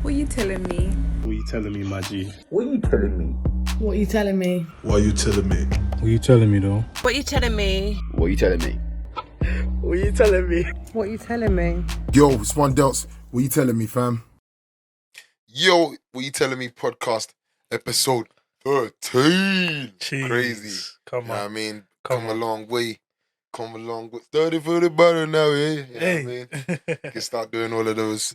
What you telling me? What you telling me, my G? What you telling me? What you telling me? Why you telling me? What you telling me, though? What you telling me? What you telling me? What you telling me? What you telling me? Yo, it's one Delts. What you telling me, fam? Yo, What You Telling Me podcast episode 13. Jeez. Crazy. Come You know what I on. mean? Come Come a on. long way. Come a long way. 30 for the butter now, eh? You know what I Hey. mean? You can start doing all of those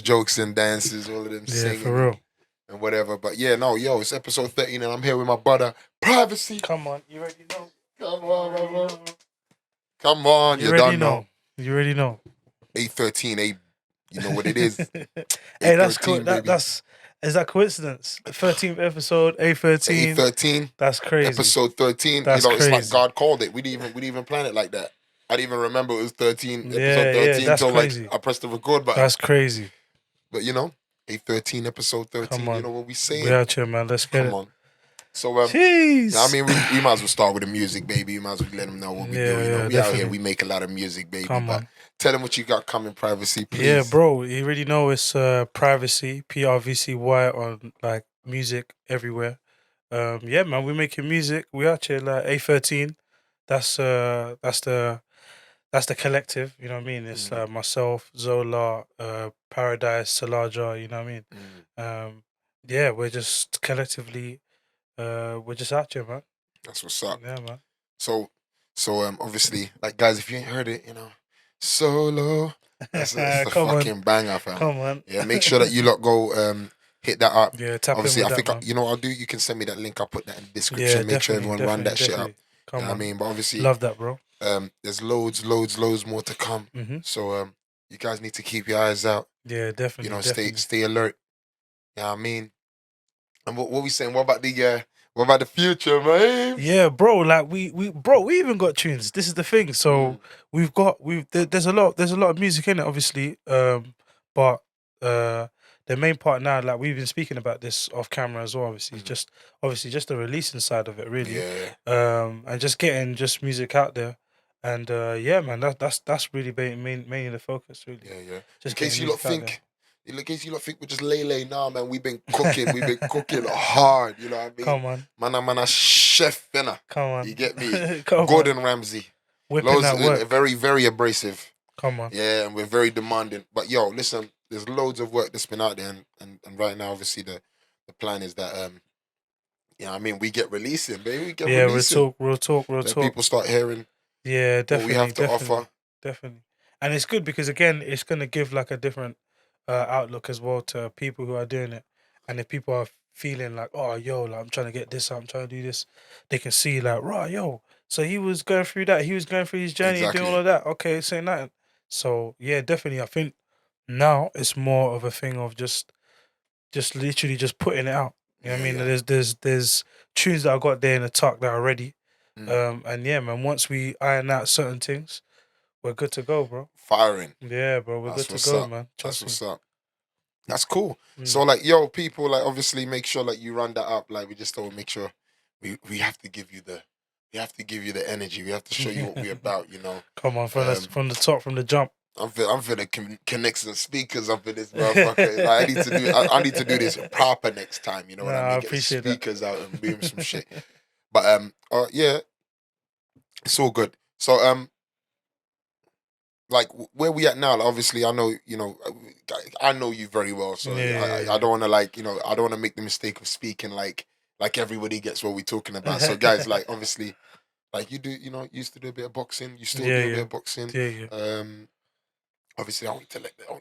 jokes and dances, all of them Yeah, singing for real. and whatever. But yeah, no, yo, it's episode 13 and I'm here with my brother, Privacy. Come on. You already know. Come on, brother. Come on, you already don't know. You already know. 813, you know what it is. Hey, that's 813, cool. baby. Is that coincidence? 13th episode, 813. 813. That's crazy. Episode 13. That's It's like crazy. God called it. We didn't even plan it like that. I didn't even remember it was 13. Yeah, Episode 13 that's until crazy. like I pressed the record button. That's crazy. But you know, 813, episode 13. Come on. You know what we saying? We out here, man. Let's get Come it. on. So Jeez. I mean, we might as well start with the music, baby. We might as well let them know what we do. You know, Yeah, we out definitely. here. We make a lot of music, baby. Come but on. tell them what you got coming, Privacy, please. Yeah, bro. You already know it's Privacy, PRVCY on like music everywhere. Yeah, man. We're making music. We out here like A13. That's the collective. You know what I mean? It's myself, Zola, Paradise, Salaja. You know what I mean? Mm. Yeah, we're just collectively. We're just out here, man. That's what's up. Yeah, man. So obviously, like guys, if you ain't heard it, you know, Solo. That's a Come on. fucking banger, fam. Come on. Yeah, make sure that you lot go hit that up. Yeah, tap Obviously, in I with think that, man. you know what I'll do. You can send me that link. I'll put that in the description. Make sure everyone run that shit up. Come You know what on. I mean, but obviously, Love that, bro. there's loads more to come. Mhm. So you guys need to keep your eyes out. Yeah, definitely. You know, definitely. stay alert. You know what I mean? And what we saying? What about the future, man? Yeah, bro. Like we even got tunes. This is the thing. So there's a lot of music in it, obviously. But the main part now, like we've been speaking about this off camera as well. Obviously, just the releasing side of it, really. Yeah. And just getting just music out there, and yeah, man, that's really mainly the focus, really. Yeah. Just In case getting you lot music out think. In case you lot think we're just lay now, man. We've been cooking hard. You know what I mean? Come on, Man, chef, finna. come on. You get me? Come Gordon Ramsay. Whipping Loads, that work. very, very abrasive. Come on. Yeah, and we're very demanding. But yo, listen, there's loads of work that's been out there, and right now, obviously, the plan is that you know what I mean, we get releasing, baby. We get Yeah, releasing. real talk. Let people start hearing Yeah, definitely. what we have to definitely, offer. Definitely. And it's good because again, it's gonna give like a different outlook as well to people who are doing it. And if people are feeling like, oh, yo, like I'm trying to get this out, I'm trying to do this, they can see like, right, yo. So he was going through that. He was going through his journey, Exactly. doing all of that. Okay, saying that. So yeah, definitely. I think now it's more of a thing of just literally just putting it out. You know what I mean? Yeah. There's tunes that I got there in the tuck that are ready. Mm. And yeah, man, once we iron out certain things, we're good to go, bro. Firing. Yeah, bro, we're That's good what's to go, up. man. That's Trust what's me. up. That's cool. Mm. So like, yo, people, like, obviously, make sure like you run that up. Like, we just don't make sure we have to give you the energy. We have to show you what we're about. You know. Come on, from the top, from the jump. I'm finna connect some speakers up in this motherfucker. Like, I need to do this proper next time. You know what I mean? I Get appreciate that. speakers out and boom some shit. But yeah, it's all good. So like where we at now? Like, obviously, I know I know you very well. So Yeah. I don't want to like I don't want to make the mistake of speaking like everybody gets what we're talking about. So guys, like obviously, like you used to do a bit of boxing. You still do a bit of boxing. Yeah. Obviously, I want you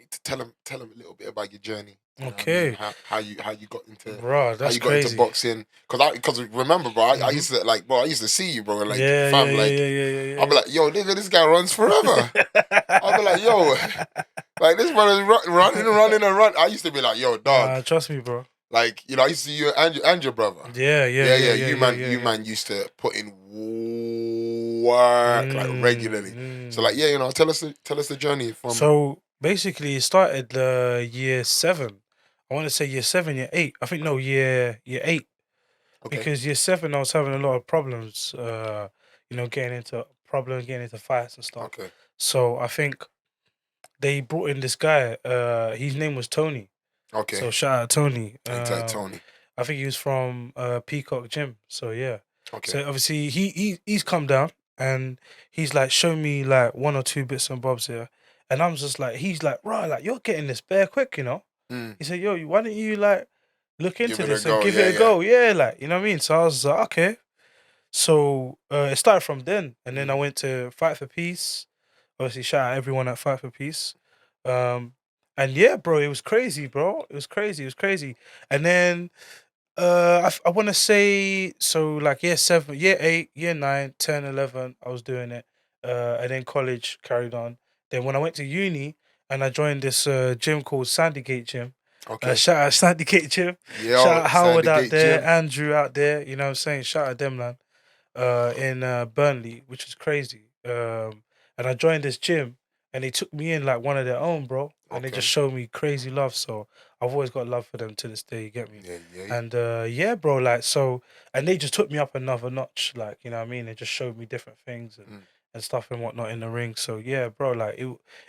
to tell them a little bit about your journey. You know what I Okay. mean? How you got into Bro, how that's you got crazy. into boxing? Because remember, bro, I used to I used to see you, bro, like yeah, fam, yeah, like yeah. I'll be like, yo, nigga, this guy runs forever. I'll be like, yo, like this man is running. I used to be like, yo, dog, Trust me, bro. like I used to see you and your brother. Yeah. You man used to put in work like regularly. So like, yeah, tell us the journey from. So basically, it started year 7. I want to say year 7, year 8. I think no, year 8. Okay. Because year 7, I was having a lot of problems. Getting into fights and stuff. Okay. So I think they brought in this guy. His name was Tony. Okay. So shout out Tony. Tony. I think he was from Peacock Gym. So yeah. Okay. So obviously he's come down and he's like shown me like one or two bits and bobs here, and I'm just like, he's like, right, like you're getting this bare quick, you know. He said, yo, why don't you like look into Give it a this go, and give yeah, it a yeah. go, yeah, like, you know what I mean. So I was like, okay. So it started from then, and then I went to Fight for Peace. Obviously, shout out everyone at Fight for Peace. And yeah, bro, it was crazy, bro. It was crazy. It was crazy. And then I want to say, so like year 7, year 8, year 9, 10, 11, I was doing it. And then college carried on. Then when I went to uni and I joined this gym called Sandygate Gym. Okay. Shout out Sandygate Gym. Yeah, Shout out Howard out Sandygate there, Gym. Andrew out there. You know what I'm saying? Shout out them, man. In Burnley, which was crazy. And I joined this gym, and they took me in like one of their own, bro. And they Okay. just showed me crazy love. So I've always got love for them to this day. You get me? Yeah, yeah. And yeah, bro, like so, and they just took me up another notch. Like, you know what I mean? They just showed me different things and stuff and whatnot in the ring. So yeah, bro, like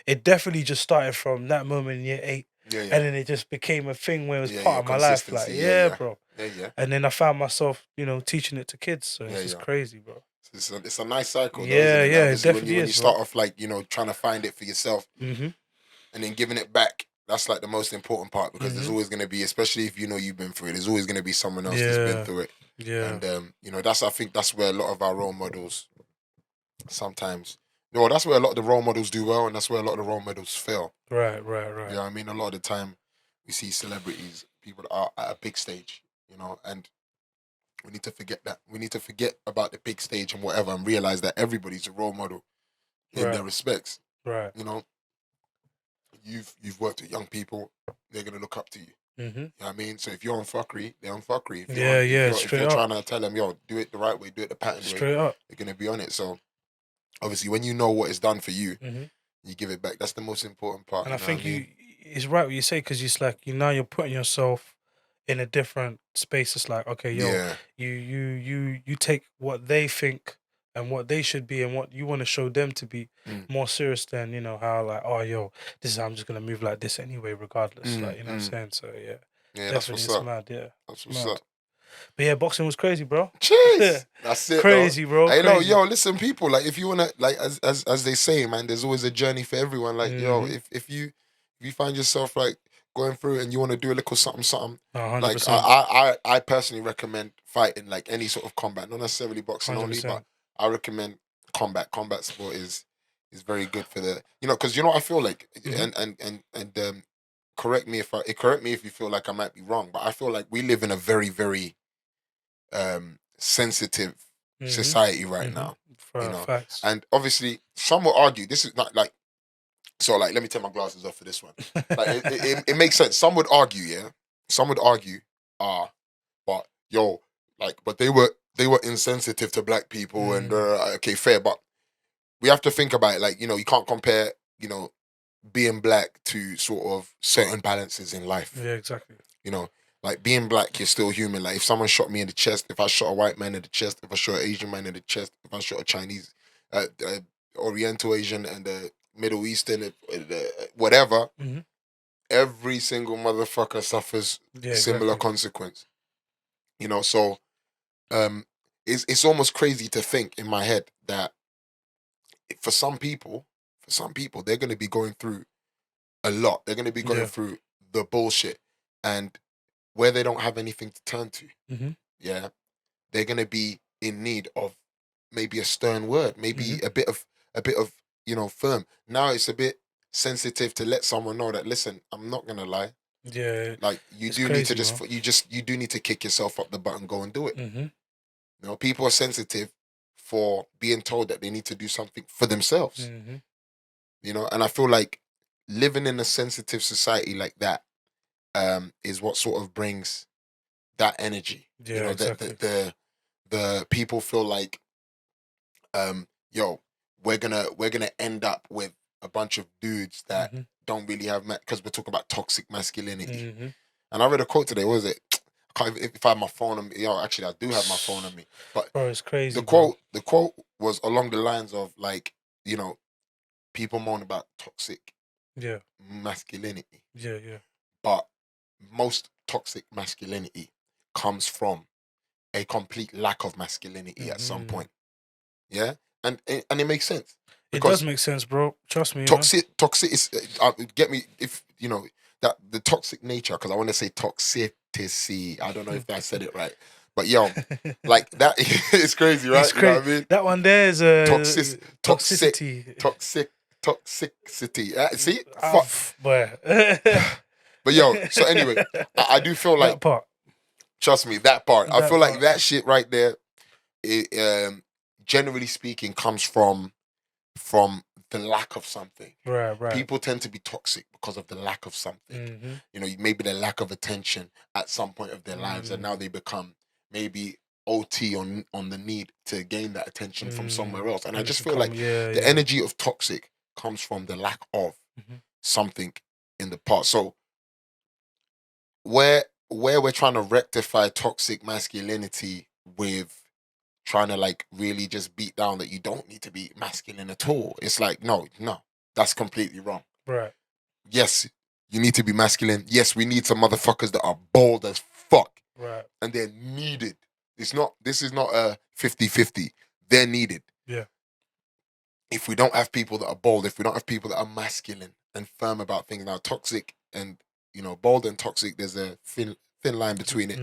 it definitely just started from that moment in year 8. Yeah, yeah. And then it just became a thing where it was Yeah, part yeah, of my life. Like, consistency, yeah, yeah. bro. Yeah, yeah. And then I found myself, you know, teaching it to kids. So it's Yeah, just yeah. crazy, bro. It's a nice cycle. Though, Yeah, isn't it? yeah, Like, it obviously definitely when you is, start bro. off like, you know, trying to find it for yourself Mm-hmm. and then giving it back, that's like the most important part, because there's Mhm. always going to be, especially if you know you've been through it, there's always going to be someone else that's been Yeah, through it. yeah, And you know, I think that's where a lot of our role models sometimes, no, that's where a lot of the role models do well, and that's where a lot of the role models fail. right. You know what I mean? A lot of the time we see celebrities, people that are at a big stage, you know, and we need to forget that. We need to forget about the big stage and whatever, and realize that everybody's a role model in their Right. respects. Right. You know, you've worked with young people, they're gonna look up to you. Mm-hmm. You know what I mean? So if you're on fuckery, they're on fuckery. If Yeah, yeah, if straight you're up. trying to tell them, yo, do it the right way, do it the patterned way, Straight up. they're gonna be on it. So obviously, when you know what is done for you, Mm-hmm. you give it back. That's the most important part. And I you know think what I mean? it's right what you say, because it's like you're putting yourself in a different space. It's like, okay, yo, Yeah, you take what they think and what they should be and what you want to show them to be more serious than, you know, how like, oh, yo, this is how I'm just gonna move like this anyway, regardless. Like, you know what I'm saying? So yeah, yeah. That's definitely what's it's up. mad. Yeah, That's it's what's mad. up. But yeah, boxing was crazy, bro. Cheers. That's it. Crazy, though. bro. Hey, no, Crazy. yo, listen, people. Like, if you wanna, like, as they say, man, there's always a journey for everyone. Like, yo, Mhm. if you find yourself like going through it and you want to do a little something, like 100%. I personally recommend fighting, like any sort of combat, not necessarily boxing only, but 100%. I recommend combat. Combat sport is very good for the, you know, because you know I feel like, and correct me if you feel like I might be wrong, but I feel like we live in a very very sensitive society right now, you know. Facts. And obviously, some will argue this is not like, so like, let me take my glasses off for this one. Like, it makes sense. Some would argue, yeah. Some would argue, but yo, like, but they were insensitive to black people, and okay, fair, but we have to think about it. Like, you know, you can't compare, you know, being black to sort of certain balances in life. Yeah, exactly. You know, like being black, you're still human. Like if someone shot me in the chest, if I shot a white man in the chest, if I shot an Asian man in the chest, if I shot a Chinese, Oriental Asian, and Middle Eastern, whatever, every single motherfucker suffers similar consequence. You know, so it's almost crazy to think in my head that for some people, they're going to be going through a lot. They're going to be going through the bullshit, and where they don't have anything to turn to, yeah, they're going to be in need of maybe a stern word, maybe a bit of you know, firm. Now it's a bit sensitive to let someone know that, listen, I'm not gonna lie. Yeah, like you do crazy, need to you do need to kick yourself up the butt and go and do it. You know, people are sensitive for being told that they need to do something for themselves. You know, and I feel like living in a sensitive society like that is what sort of brings that energy. Yeah, you know, exactly. The people feel like, yo, we're gonna end up with a bunch of dudes that don't really have, because we're talking about toxic masculinity. And I read a quote today. What was it? I can't if I have my phone on me. Yo, actually, I do have my phone on me. But bro, it's crazy. The quote was along the lines of, like, you know, people moan about toxic masculinity. Yeah. But most toxic masculinity comes from a complete lack of masculinity at some point. Yeah, and it makes sense. It does make sense, bro. Trust me. Toxic is get me if you know that the toxic nature, because I want to say toxicity. I don't know if I said it right, but yo, like that is crazy, right? It's You know what I mean? That one there is toxicity. Toxicity. See, boy. But yo, so anyway, I do feel like that part. Trust me, that part. I That feel like part. that shit right there. It, generally speaking, comes from the lack of something. Right. People tend to be toxic because of the lack of something. You know, maybe the lack of attention at some point of their lives, and now they become maybe OT on the need to gain that attention from somewhere else. And I just feel like the energy of toxic comes from the lack of something in the past. So where we're trying to rectify toxic masculinity with trying to like really just beat down that you don't need to be masculine at all. It's like, no, that's completely wrong. Right. Yes, you need to be masculine. Yes, we need some motherfuckers that are bold as fuck. Right. And they're needed. This is not a 50-50. They're needed. Yeah. If we don't have people that are bold, if we don't have people that are masculine and firm about things, now toxic and, you know, bold and toxic, there's a thin line between it.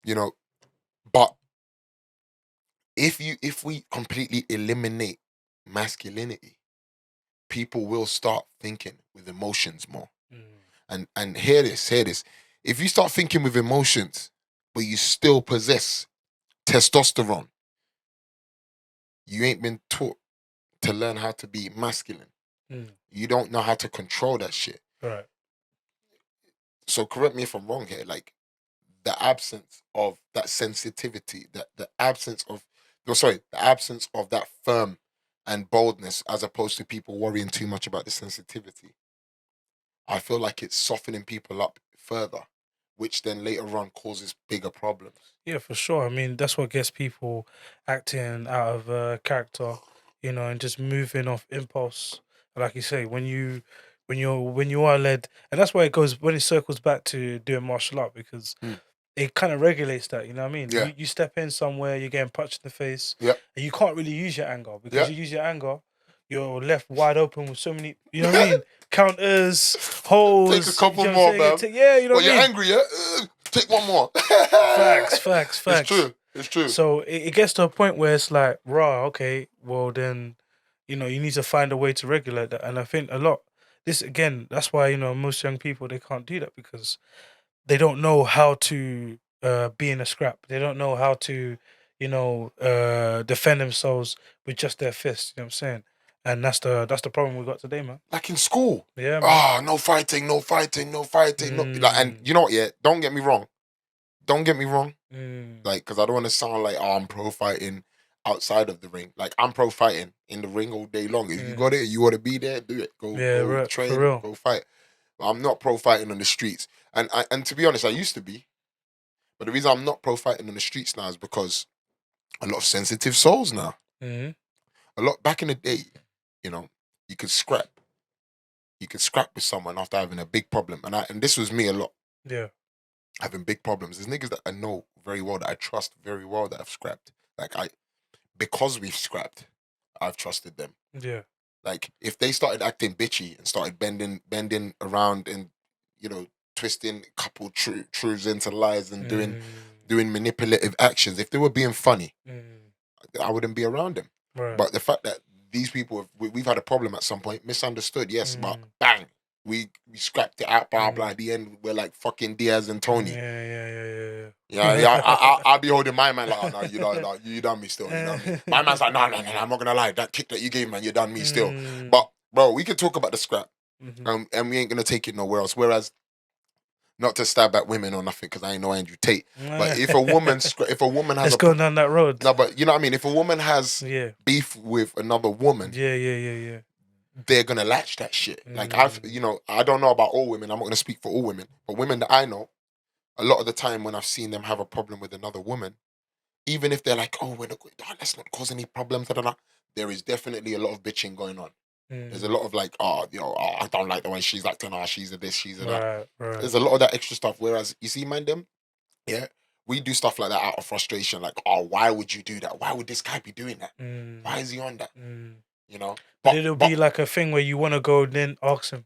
You know, but if we completely eliminate masculinity, people will start thinking with emotions more. And hear this. If you start thinking with emotions, but you still possess testosterone, you ain't been taught to learn how to be masculine. You don't know how to control that shit. Right. So correct me if I'm wrong here. Like the absence of that sensitivity, the absence of that firm and boldness, as opposed to people worrying too much about the sensitivity, I feel like it's softening people up further, which then later on causes bigger problems. Yeah, for sure. I mean, that's what gets people acting out of character, you know, and just moving off impulse. Like you say, when you are led, and that's why it goes when it circles back to doing martial art, because it kind of regulates that. You know what I mean? Yeah. You step in somewhere, you're getting punched in the face, Yeah. and you can't really use your anger, because you use your anger, you're left wide open with so many. You know what I mean? Counters, holds. Take a couple you know more, what I'm saying? man. Yeah, you know Well, what I you're mean? angry, yeah? Take one more. Facts. It's true. So it gets to a point where it's like, okay, well then, you know, you need to find a way to regulate that. And I think that's why, you know, most young people, they can't do that, because they don't know how to be in a scrap. They don't know how to, you know, defend themselves with just their fists. You know what I'm saying? And that's the problem we got today, man. Like in school. Yeah, man. No fighting. No. Like, and you know what, yeah, don't get me wrong. Like, because I don't want to sound like, I'm pro fighting outside of the ring. Like, I'm pro fighting in the ring all day long. If you got it, you want to be there, do it. Go right, train, for real. go fight. But I'm not pro fighting on the streets. And to be honest, I used to be. But the reason I'm not pro fighting on the streets now is because a lot of sensitive souls now. A lot back in the day, you know, you could scrap. You could scrap with someone after having a big problem. And this was me a lot. Yeah. Having big problems. There's niggas that I know very well, that I trust very well, that I've scrapped. Like, because we've scrapped, I've trusted them. Yeah. Like, if they started acting bitchy and started bending around and, you know, twisting a couple truths into lies and doing manipulative actions, if they were being funny, I wouldn't be around them. Right. But the fact that these people, we've had a problem at some point, misunderstood, yes, but bang, we scrapped it out, blah, blah. At the end, we're like fucking Diaz and Tony. Yeah. I'll be holding my man like, oh, no, you done me still. You know what I mean? My man's like, no, I'm not gonna lie. That kick that you gave, man, you done me still. But bro, we could talk about the scrap, and we ain't gonna take it nowhere else. Whereas, not to stab at women or nothing, because I ain't no Andrew Tate. But if a woman has, let's go down that road. No, but you know what I mean. If a woman has beef with another woman, they're gonna latch that shit. Like I don't know about all women. I'm not gonna speak for all women, but women that I know, a lot of the time when I've seen them have a problem with another woman, even if they're like, oh, let's not cause any problems, there is definitely a lot of bitching going on. There's a lot of like, I don't like the way she's acting. She's a this, she's a that. Right. There's a lot of that extra stuff. Whereas you see, man, them, yeah, we do stuff like that out of frustration. Like, why would you do that? Why would this guy be doing that? Why is he on that? You know. But it'll be like a thing where you want to go then ask him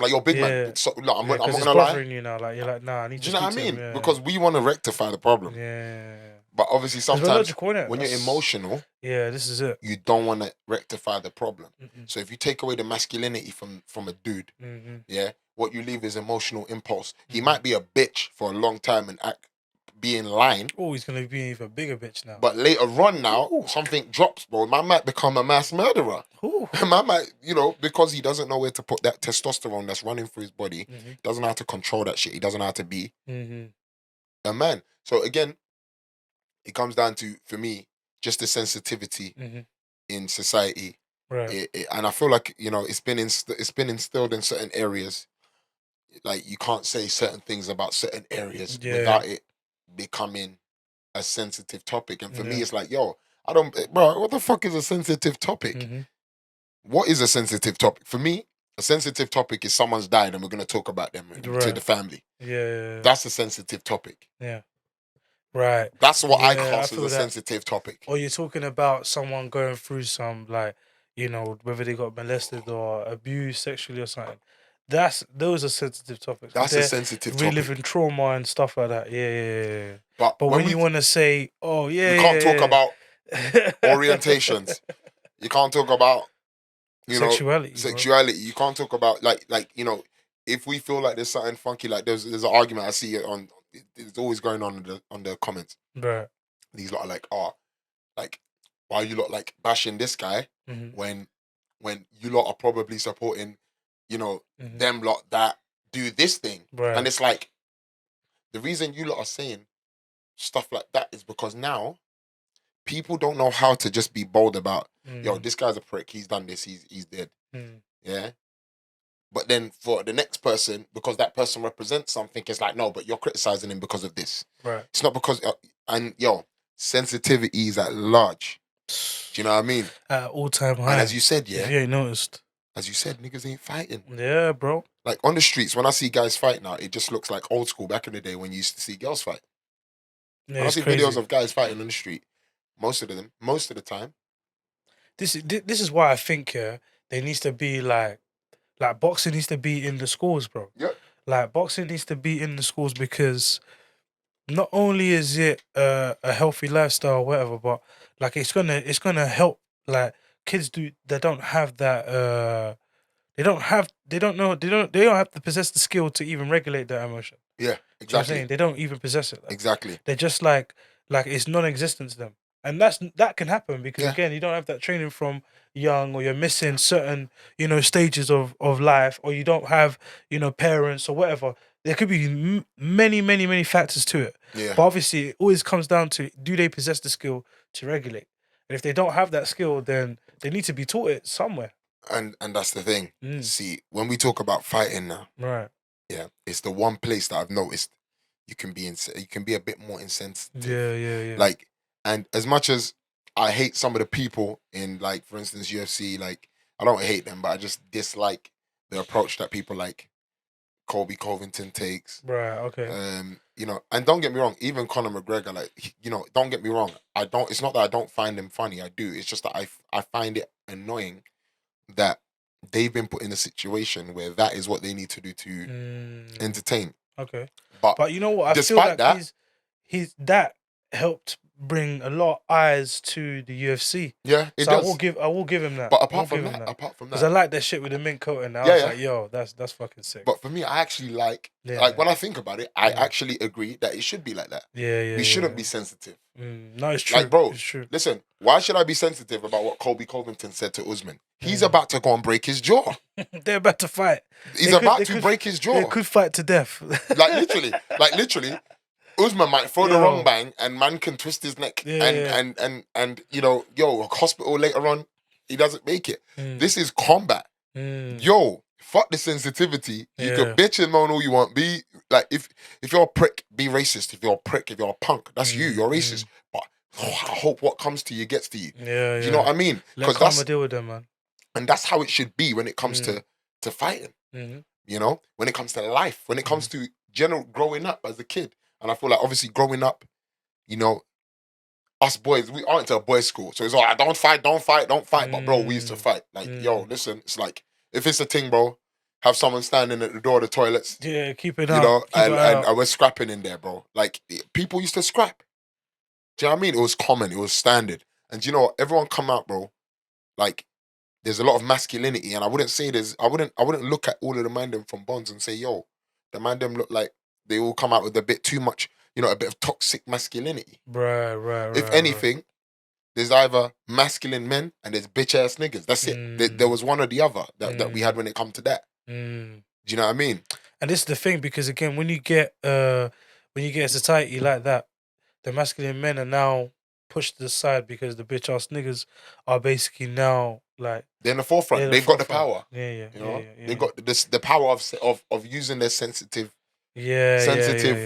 like, yo, big man. So, look, I'm not it's gonna lie. bothering you now. Like you're like, nah, I need to. Do you know what I speak to mean? him. Because we want to rectify the problem. Yeah. But obviously, 'Cause we're sometimes logical, innit? when you're emotional, this is it. you don't want to rectify the problem. So if you take away the masculinity from a dude, yeah, what you leave is emotional impulse. He might be a bitch for a long time and be in line. Oh, he's gonna be an even bigger bitch now. But later on now, something drops, bro. Man might become a mass murderer. Man might, because he doesn't know where to put that testosterone that's running through his body. Doesn't know how to control that shit. He doesn't know how to be a man. So again, it comes down to, for me, just the sensitivity in society, right? And I feel like it's been instilled in certain areas. Like, you can't say certain things about certain areas without it becoming a sensitive topic. And for me, it's like, yo, bro, what the fuck is a sensitive topic? What is a sensitive topic? For me, a sensitive topic is someone's died and we're gonna talk about them to the family. Yeah, that's a sensitive topic. Yeah. Right. That's what I class as a sensitive topic. Or you're talking about someone going through some, like, whether they got molested or abused sexually or something. Those are sensitive topics. That's a sensitive topic. Reliving trauma and stuff like that. Yeah. But when you want to say, you can't talk about orientations. You can't talk about sexuality. You can't talk about like if we feel like there's something funky, like there's an argument I see it on. It's always going on the comments. Right. These lot are like, like, why are you lot like bashing this guy when you lot are probably supporting, them lot that do this thing. Right. And it's like, the reason you lot are saying stuff like that is because now people don't know how to just be bold about, yo, this guy's a prick, he's done this, he's dead. Yeah. But then for the next person, because that person represents something, it's like, no, but you're criticizing him because of this. Right. It's not because, sensitivity is at large. Do you know what I mean? At all-time high. And as you said, if you ain't noticed. As you said, niggas ain't fighting. Yeah, bro. Like, on the streets, when I see guys fight now, it just looks like old school back in the day when you used to see girls fight. Yeah, when I see crazy. videos of guys fighting on the street, most of the time. This is why I think there needs to be like boxing needs to be in the schools, bro. Yeah. Like, boxing needs to be in the schools because not only is it a healthy lifestyle or whatever, but like it's gonna help like kids that don't have that they don't have to possess the skill to even regulate their emotion. Yeah, exactly. You know what I'm saying? They don't even possess it. Exactly. They're just like it's non-existent to them. And that can happen because again, you don't have that training from young, or you're missing certain, stages of life, or you don't have, parents or whatever. There could be many, many, many factors to it. Yeah. But obviously it always comes down to, do they possess the skill to regulate? And if they don't have that skill, then they need to be taught it somewhere. And that's the thing. See, when we talk about fighting now, right? Yeah, it's the one place that I've noticed you can be a bit more insensitive. Yeah. Like, and as much as I hate some of the people in, like, for instance, UFC, like, I don't hate them, but I just dislike the approach that people like Colby Covington takes. Right. Okay. And don't get me wrong, even Conor McGregor, like, don't get me wrong. It's not that I don't find him funny. I do. It's just that I find it annoying that they've been put in a situation where that is what they need to do to entertain. Okay. But you know what? I feel like he's that helped bring a lot of eyes to the UFC. Yeah, it so does. I will give him that. But apart from that, because I like that shit with the mint coat, and I was like, yo, that's fucking sick. But for me, I actually when I think about it, I actually agree that it should be like that. Yeah. We shouldn't be sensitive. No, it's true. Like, bro, it's true. Listen, why should I be sensitive about what Colby Covington said to Usman? He's about to go and break his jaw. They're about to fight. He's about to break his jaw. They could fight to death. like literally, Usman might throw the wrong bang and man can twist his neck and hospital later on, he doesn't make it. This is combat. Yo, fuck the sensitivity. You can bitch and moan all you want. Be like, if you're a prick, be racist. If you're a prick, if you're a punk, that's you. You're racist. But I hope what comes to you gets to you. Yeah. Do you know what I mean? Let karma deal with them, man. And that's how it should be when it comes to fighting. Mm-hmm. You know, when it comes to life, when it comes to general growing up as a kid. And I feel like obviously growing up, you know, us boys, we aren't to a boys' school. So it's all right, don't fight. But bro, we used to fight. Like, yo, listen, it's like, if it's a thing, bro, have someone standing at the door of the toilets. Yeah, keep it You out. know, Keep it out. and we're scrapping in there, bro. Like, people used to scrap. Do you know what I mean? It was common. It was standard. And do you know what? Everyone come out, bro. Like, there's a lot of masculinity, and I wouldn't say I wouldn't look at all of the man them from Bonds and say, yo, the man them look like they all come out with a bit too much, you know, a bit of toxic masculinity. Right. If anything, there's either masculine men and there's bitch ass niggas. That's it. There was one or the other that we had when it come to that. Do you know what I mean? And this is the thing, because again, when you get a society like that, the masculine men are now pushed to the side because the bitch ass niggas are basically now like they're in the forefront. They've got the power. Yeah. You know, they got the power of using their sensitive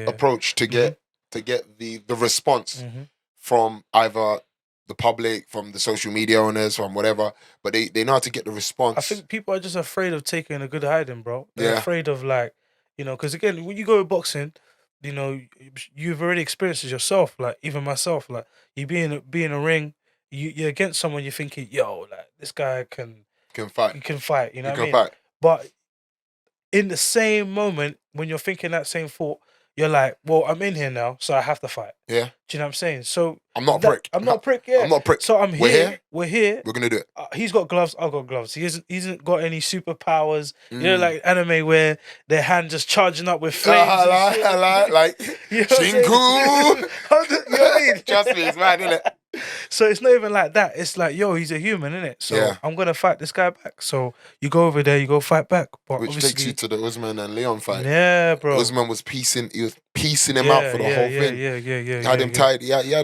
approach to get the response from either the public, from the social media owners, from whatever. But they know how to get the response. I think people are just afraid of taking a good hiding, bro. They're Yeah. afraid of, like, you know, because again, when you go to boxing, you know, you've already experienced it yourself. Like, even myself, like, you be in a ring, you're against someone, you're thinking, yo, like, this guy can fight. You can fight, you know You what can I mean? fight. But in the same moment, when you're thinking that same thought, you're like, well, I'm in here now, so I have to fight. Yeah. Do you know what I'm saying? So I'm not a prick. I'm not a prick, yeah. I'm not a prick. So I'm We're here. here. We're here. We're gonna do it. He's got gloves. I've got gloves. He hasn't got any superpowers. You know, like anime where their hand just charging up with flames. Like You know what I'm saying? Shinku. You know what I mean? Trust me, it's mad, isn't it? So it's not even like that. It's like, yo, he's a human, innit? So Yeah. I'm gonna fight this guy back. So you go over there, you go fight back. But Which takes you to the Usman and Leon fight. Yeah, bro. Usman was piecing him out for the whole thing. Yeah. He had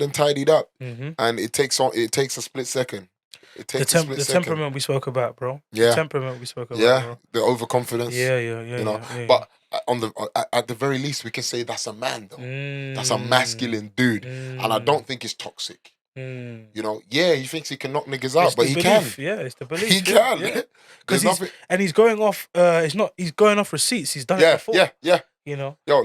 him tidied up, Mm-hmm. and it takes a split second. It takes a split The second. temperament we spoke about, bro. Yeah. The temperament we spoke about, Yeah, bro. the overconfidence. Yeah. You know, yeah. but at the very least, we can say that's a man though. That's a masculine dude, and I don't think it's toxic. You know, yeah, he thinks he can knock niggas out, It's but the he belief. can. Yeah, it's the belief. He can. Yeah. There's nothing. He's going off. He's going off receipts. He's done it before. Yeah. You know. Yo,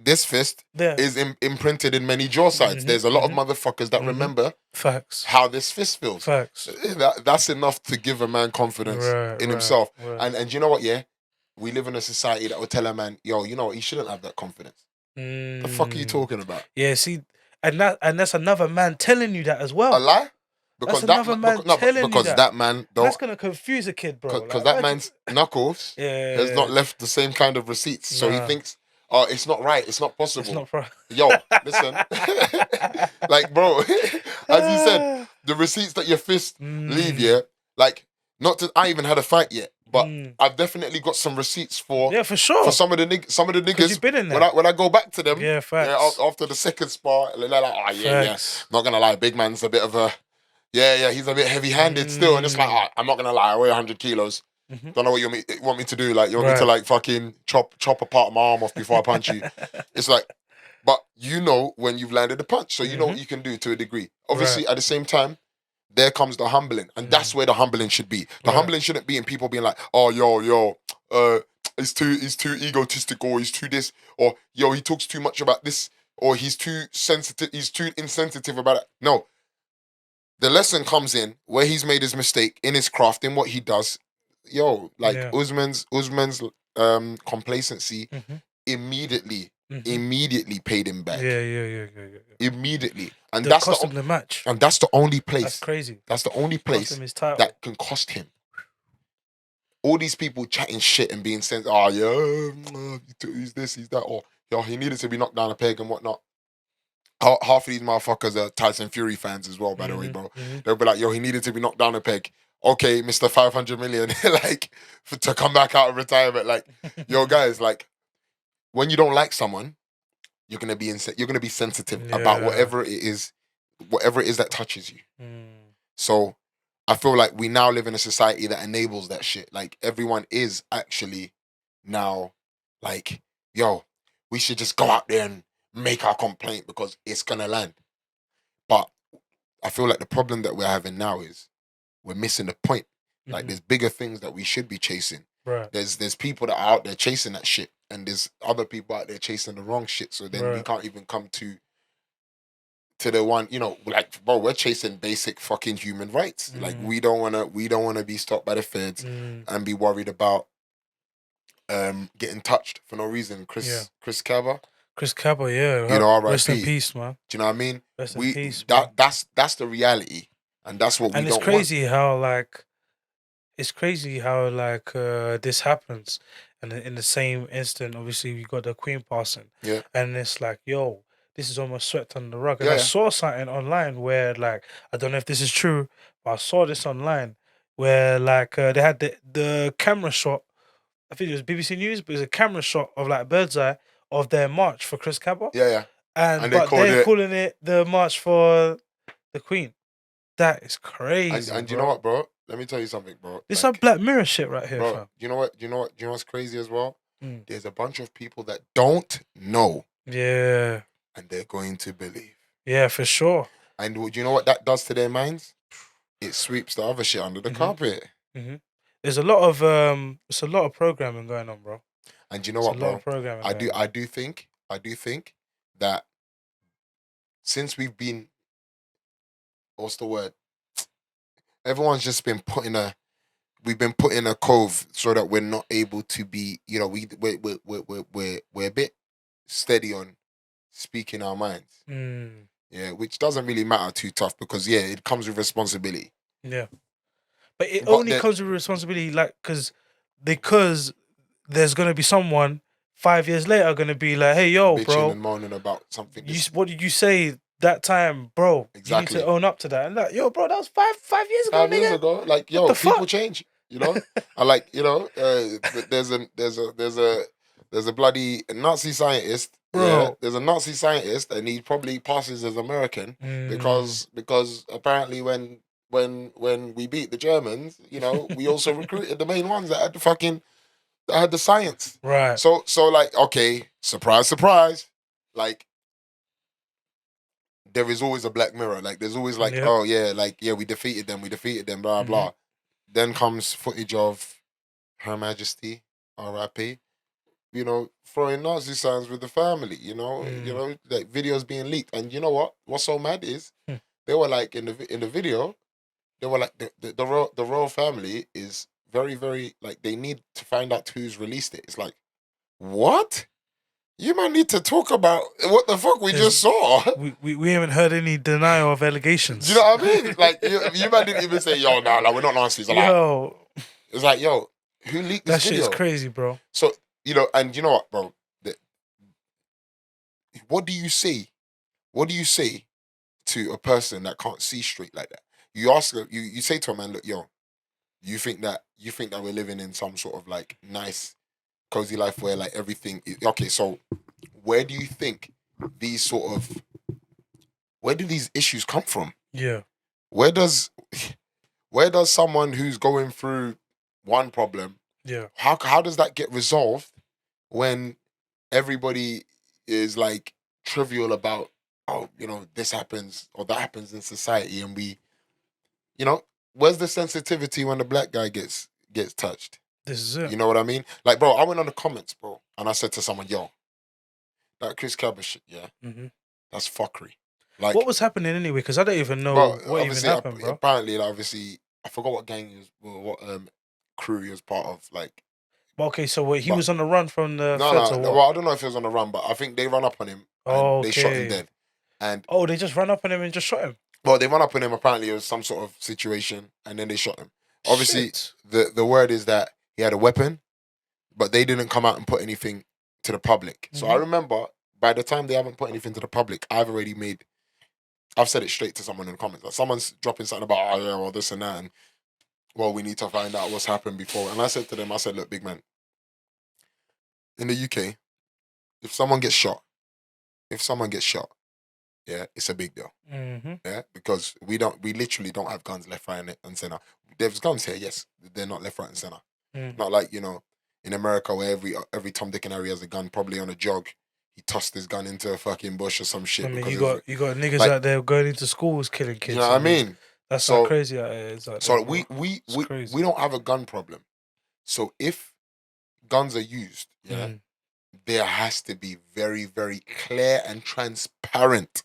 this fist Yeah. is imprinted in many jaw sides. There's a lot of motherfuckers that remember Facts. how this fist feels. Facts. That's enough to give a man confidence in himself. Right. And you know what? Yeah, we live in a society that will tell a man, yo, you know what? He shouldn't have that confidence. The fuck are you talking about? Yeah. See, and that's another man telling you that as well. A lie? Because That's another man telling you that. that man, That's gonna confuse a kid, bro. because Like, that man's knuckles Yeah. has not left the same kind of receipts. So he Nah. thinks, oh, it's not right. It's not possible. It's not pro- Yo, listen. Like, bro, as you said, the receipts that your fist leave, yeah, like, I even had a fight yet, but I've definitely got some receipts for Yeah, for sure. some of the niggas. you've been in there. When I go back to them, Yeah, facts. after the second spar, they're like, oh yeah, Facts. not gonna lie, big man's a bit of a he's a bit heavy-handed still, and it's like, I'm not gonna lie, I weigh 100 kilos. Don't know what you want me to do. Like, you want me to like fucking chop apart my arm off before I punch you. It's like, but you know when you've landed a punch, so you know what you can do to a degree. Obviously, at the same time, there comes the humbling, and that's where the humbling should be. The humbling shouldn't be in people being like, oh, yo, he's too egotistic, or he's too this, or yo, he talks too much about this, or he's too sensitive, he's too insensitive about it. No. The lesson comes in where he's made his mistake in his craft, in what he does. Yo, like Usman's complacency immediately paid him back. Yeah. Immediately. And That cost him the match. And that's the only place. That's crazy. That's the only place Cost him his title. that can cost him. All these people chatting shit and being sent, oh yeah, he's this, he's that, or yo, he needed to be knocked down a peg and whatnot. Half of these motherfuckers are Tyson Fury fans as well, by the way, bro. They'll be like, yo, he needed to be knocked down a peg. Okay, Mr. 500 million, like, to come back out of retirement. Like, yo, guys, like, when you don't like someone, you're gonna be sensitive about whatever it is that touches you. So I feel like we now live in a society that enables that shit. Like, everyone is actually now like, yo, we should just go out there and make our complaint because it's gonna land. But I feel like the problem that we're having now is we're missing the point. Like there's bigger things that we should be chasing. Right. There's people that are out there chasing that shit, and there's other people out there chasing the wrong shit. So then we can't even come to the one, you know, like, bro, we're chasing basic fucking human rights. Like we don't wanna be stopped by the feds and be worried about getting touched for no reason. Chris Cabba. Chris Cabba, yeah. You know, rest in R.I.P. peace, man. Do you know what I mean? Rest in peace. That's the reality, and that's what we don't want. And it's crazy how this happens, and in the same instant, obviously we got the Queen passing, and it's like, yo, this is almost swept under the rug. And I saw something online where, like, I don't know if this is true, but I saw this online where, like, they had the camera shot. I think it was BBC News, but it was a camera shot of, like, bird's eye of their march for Chris Cabba. Yeah. And but they're calling it the march for the Queen. That is crazy. And you know what, bro? Let me tell you something, bro. This like, Black Mirror shit right here, bro. Fam. You know what's crazy as well? There's a bunch of people that don't know. Yeah. And they're going to believe. Yeah, for sure. And do you know what that does to their minds? It sweeps the other shit under the carpet. There's a lot of programming going on, bro. And you know what, bro? I do think that since we've been, what's the word? Everyone's just been we've been put in a cove so that we're not able to be, you know, we're a bit steady on speaking our minds. Yeah, which doesn't really matter too tough because it comes with responsibility. Yeah, but it only comes with responsibility, like because there's gonna be someone 5 years later gonna be like, hey, yo, bitching bro, and moaning about something. What did you say that time, bro? Exactly. You need to own up to that. And like, yo, bro, that was five years ago. 5 years ago, like, yo, people change. You know, I like, you know, there's a bloody Nazi scientist. Bro. Yeah, there's a Nazi scientist, and he probably passes as American because apparently when we beat the Germans, you know, we also recruited the main ones that had the science. Right. So like, okay, surprise, like there is always a Black Mirror. Like there's always like, oh yeah, like we defeated them, blah blah. Then comes footage of Her Majesty, R.I.P. You know, throwing Nazi signs with the family. You know, like videos being leaked. And you know what? What's so mad is they were like in the video, they were like the royal family is very, very, like, they need to find out who's released it. It's like, what? You might need to talk about what the fuck we just saw. We haven't heard any denial of allegations. Do you know what I mean? Like, you might didn't even say, yo, no, we're not Nazis. Yo. It's like, yo, who leaked this video? That shit is crazy, bro. So, you know, and you know what, bro? What do you say? What do you say to a person that can't see straight like that? You ask them, you say to a man, look, yo, you think that we're living in some sort of like nice, cozy life where like everything is, okay, so where do you think these issues come from? Yeah. Where does someone who's going through one problem, how does that get resolved when everybody is like trivial about, oh, you know, this happens or that happens in society, and we, you know, where's the sensitivity when the Black guy gets touched? This is it. You know what I mean? Like, bro, I went on the comments, bro, and I said to someone, yo, that Chris Cabba shit, that's fuckery. Like, what was happening anyway? Because I don't even know what even happened, bro. Apparently, like, obviously, I forgot what gang he was, what crew he was part of, like. Okay, so he was on the run from the feds or what? Well, I don't know if he was on the run, but I think they ran up on him and they shot him dead. And they just ran up on him and just shot him? Well, they ran up on him, apparently it was some sort of situation, and then they shot him. Obviously, the word is that he had a weapon, but they didn't come out and put anything to the public. So I remember, by the time they haven't put anything to the public, I've said it straight to someone in the comments. Like, someone's dropping something about, oh yeah, well, this and that, and well, we need to find out what's happened before. And I said to them, look, big man, in the UK, if someone gets shot, yeah, it's a big deal. Yeah, because we literally don't have guns left, right, and center. There's guns here, yes, they're not left, right, and center. Not like, you know, in America where every Tom, Dick, and Harry has a gun, probably on a jog. He tossed his gun into a fucking bush or some shit. I mean, you got niggas like, out there going into schools killing kids. You know what I mean? That's So- how crazy that is. Like So that, we bro. we It's we, crazy. we don't have a gun problem. So if guns are used, yeah, Mm, there has to be very, very clear and transparent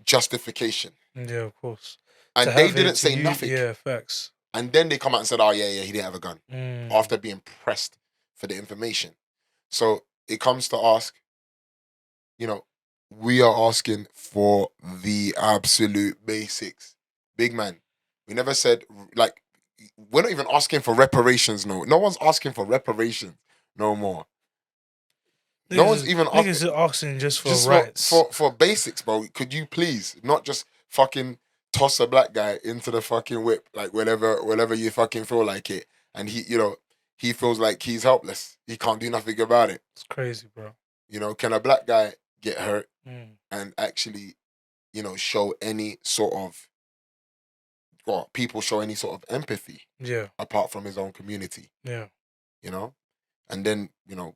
justification. yeah, of course. And To they have it, didn't to say you- nothing. Yeah, facts. And then they come out and said, "Oh yeah, he didn't have a gun," Mm, after being pressed for the information. So it comes to ask, we are asking for the absolute basics. Big man, we never said, like, we're not even asking for reparations, no one's asking for reparations no more. No Niggas one's is- even niggas asking are asking just for just rights. for basics, bro. Could you please not just fucking toss a black guy into the fucking whip, like whenever you fucking feel like it, and he feels like he's helpless, he can't do nothing about it. It's crazy, bro. Can a black guy get hurt Mm, and actually show any sort of, or people show any sort of empathy yeah, apart from his own community? yeah. And then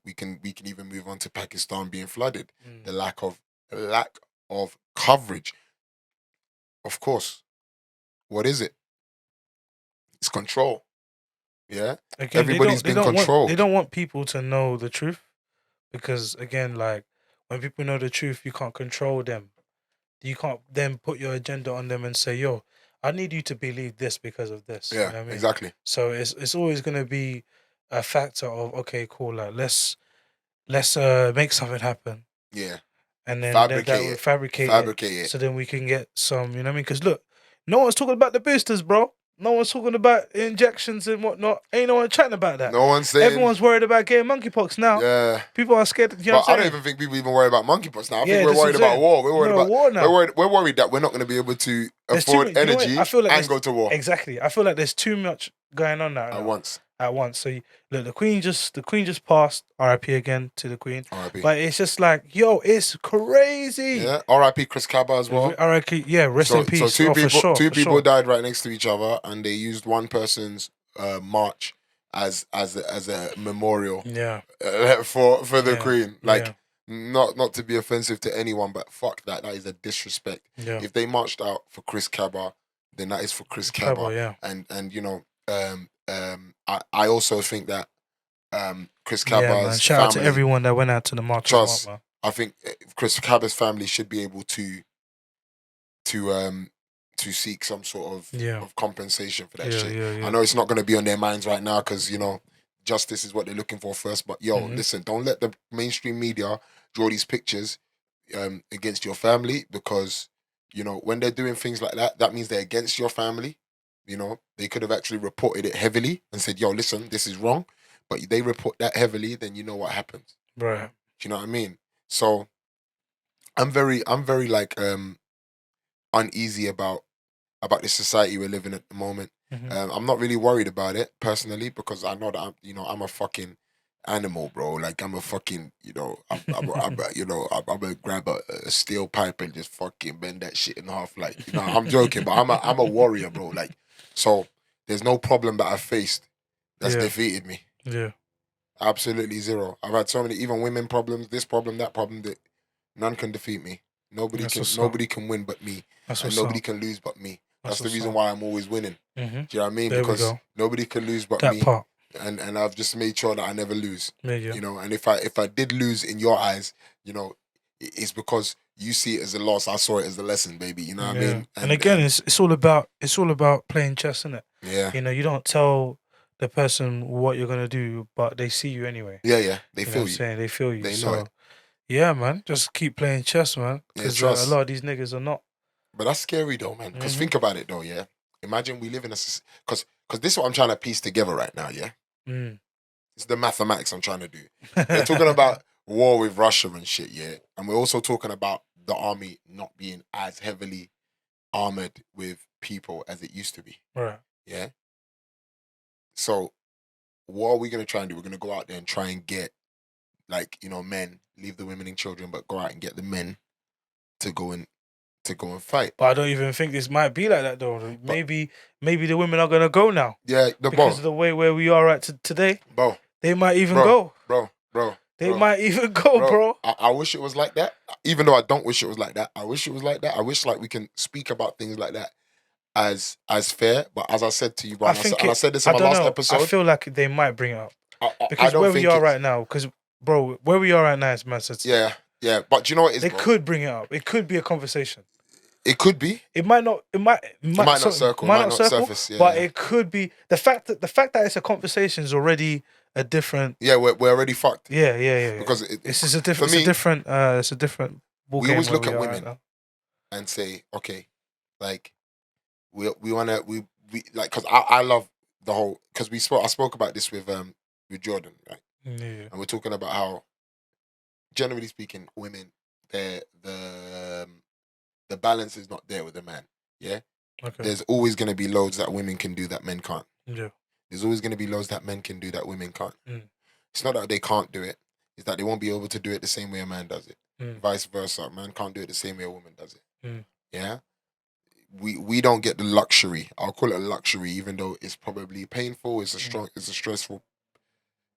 we can even move on to Pakistan being flooded. Mm. The lack of coverage. Of course, what is it? It's control. Yeah, Again, everybody's been controlled. They don't want people to know the truth, because again, like, when people know the truth, you can't control them. You can't then put your agenda on them and say, "Yo, I need you to believe this because of this." Yeah, You know what I mean? exactly. So it's always gonna be a factor of, okay, cool, like let's make something happen, Yeah, and then Fabricate that will it. fabricate fabricate it, it. so then we can get some. You know what I mean? Because look, no one's talking about the boosters, bro. No one's talking about injections and whatnot. Ain't no one chatting about that. No one's saying. Everyone's worried about getting monkeypox now. Yeah, People are scared. You know but what I I'm don't saying? even think people even worry about monkeypox now. I Yeah, think we're this is worried what I'm about saying. war. We're worried No, about war now. We're worried that we're not going to be able to There's too afford much- you know what? energy I feel like and there's- go to war Exactly. I feel like there's too much going on now. at once. At once. So look, the Queen just passed. R.I.P. again to the Queen. R.I.P. But it's just like, yo, it's crazy. Yeah, R.I.P. Chris Kaba as well. R.I.P. Yeah, rest in peace. So For sure, two for people sure. died right next to each other, and they used one person's march as a memorial Yeah. for the Yeah, Queen. Like, yeah. not to be offensive to anyone, but fuck that. That is a disrespect. Yeah. If they marched out for Chris Kaba, then that is for Chris Kaba. Kaba, yeah. And I also think that Chris Yeah, man. Kaba's Shout out family, to everyone that went out to the march. as Trust. well, man. I think Chris Kaba's family should be able to seek some sort of, Yeah. of compensation for that Yeah, shit. yeah, yeah. I know it's not going to be on their minds right now because justice is what they're looking for first. But Mhm. listen, don't let the mainstream media draw these pictures against your family, because when they're doing things like that, that means they're against your family. They could have actually reported it heavily and said, "Yo, listen, this is wrong." But they report that heavily, then you know what happens. Right. Do you know what I mean? So I'm very like uneasy about the society we're living at the moment. Mhm. I'm not really worried about it personally, because I know that I'm a fucking animal, bro. Like, I'm a fucking I'm gonna grab a steel pipe and just fucking bend that shit in half. Like, I'm joking, but I'm a warrior, bro. Like, so there's no problem that I faced that's Yeah. defeated me. Yeah. Absolutely zero. I've had so many, even women problems, this problem, that problem, that none can defeat me. That's what's up. Nobody can win but me, That's and what's nobody up. can lose but me. That's That's the what's reason up. why I'm always winning. Mhm. Do you know what I mean? There we Because go. nobody can lose but That me, part. and I've just made sure that I never lose. Yeah. And if I did lose in your eyes, it's because you see it as a loss. I saw it as a lesson, baby. You know what I mean? And again, it's all about playing chess, isn't it? yeah, You don't tell the person what you're gonna do, but they see you anyway. yeah. They You know feel what I'm you. saying? They feel you. They know so, it. yeah, man, just keep playing chess, man. Yeah, Because trust. a lot of these niggas are not. But that's scary though, man. Because Mhm. think about it though, yeah. Imagine we live in a because this is what I'm trying to piece together right now, yeah. Mm. It's the mathematics I'm trying to do. We're talking about war with Russia and shit, yeah. And we're also talking about the army not being as heavily armored with people as it used to be, Right. yeah. So what are we gonna try and do? We're gonna go out there and try and get, like, men, leave the women and children, but go out and get the men to go and fight. But I don't even think this might be like that though. Maybe the women are gonna go now Yeah, because of the way where we are at today. bro, They might even bro, go. bro. They might even go, bro. I wish it was like that. Even though I don't wish it was like that. I wish it was like that. I wish like we can speak about things like that as fair. But as I said to you, bro, I said this in my last episode. I feel like they might bring it up. Because don't where think we are right now, because, bro, where we are right now is massive. Yeah. But do you know what it is, They bro? could bring it up. It could be a conversation. It could be. It might not. It might not circle. It might not surface. But it could be the fact that it's a conversation is already a different. Yeah, we're already fucked. Yeah. Because this is a different. It's a different. We always look at women and say, okay, like we wanna we like, because I love the whole, because I spoke about this with Jordan, right? Yeah. And we're talking about how, generally speaking, women, the balance is not there with the man. Yeah. Okay. There's always going to be loads that women can do that men can't. Yeah. There's always going to be loads that men can do that women can't. Mm. It's not that they can't do it. It's that they won't be able to do it the same way a man does it. Mm. Vice versa. A man can't do it the same way a woman does it. Mm. Yeah. We don't get the luxury. I'll call it a luxury, even though it's probably painful. It's a stressful.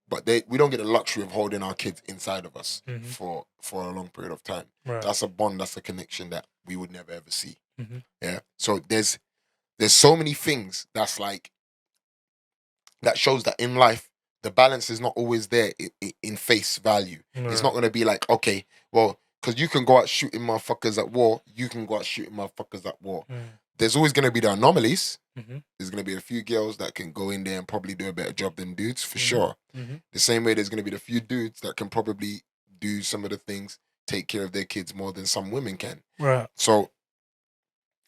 But we don't get the luxury of holding our kids inside of us for a long period of time. Right. That's a bond. That's a connection that we would never ever see. Mm-hmm. Yeah. So there's so many things that's like, that shows that in life the balance is not always there in face value. Right. It's not gonna be like, okay, well, because you can go out shooting motherfuckers at war, you can go out shooting motherfuckers at war. Mm. There's always gonna be the anomalies. Mm-hmm. There's gonna be a few girls that can go in there and probably do a better job than dudes, for sure. Mm-hmm. The same way there's gonna be the few dudes that can probably do some of the things, take care of their kids more than some women can. Right. So,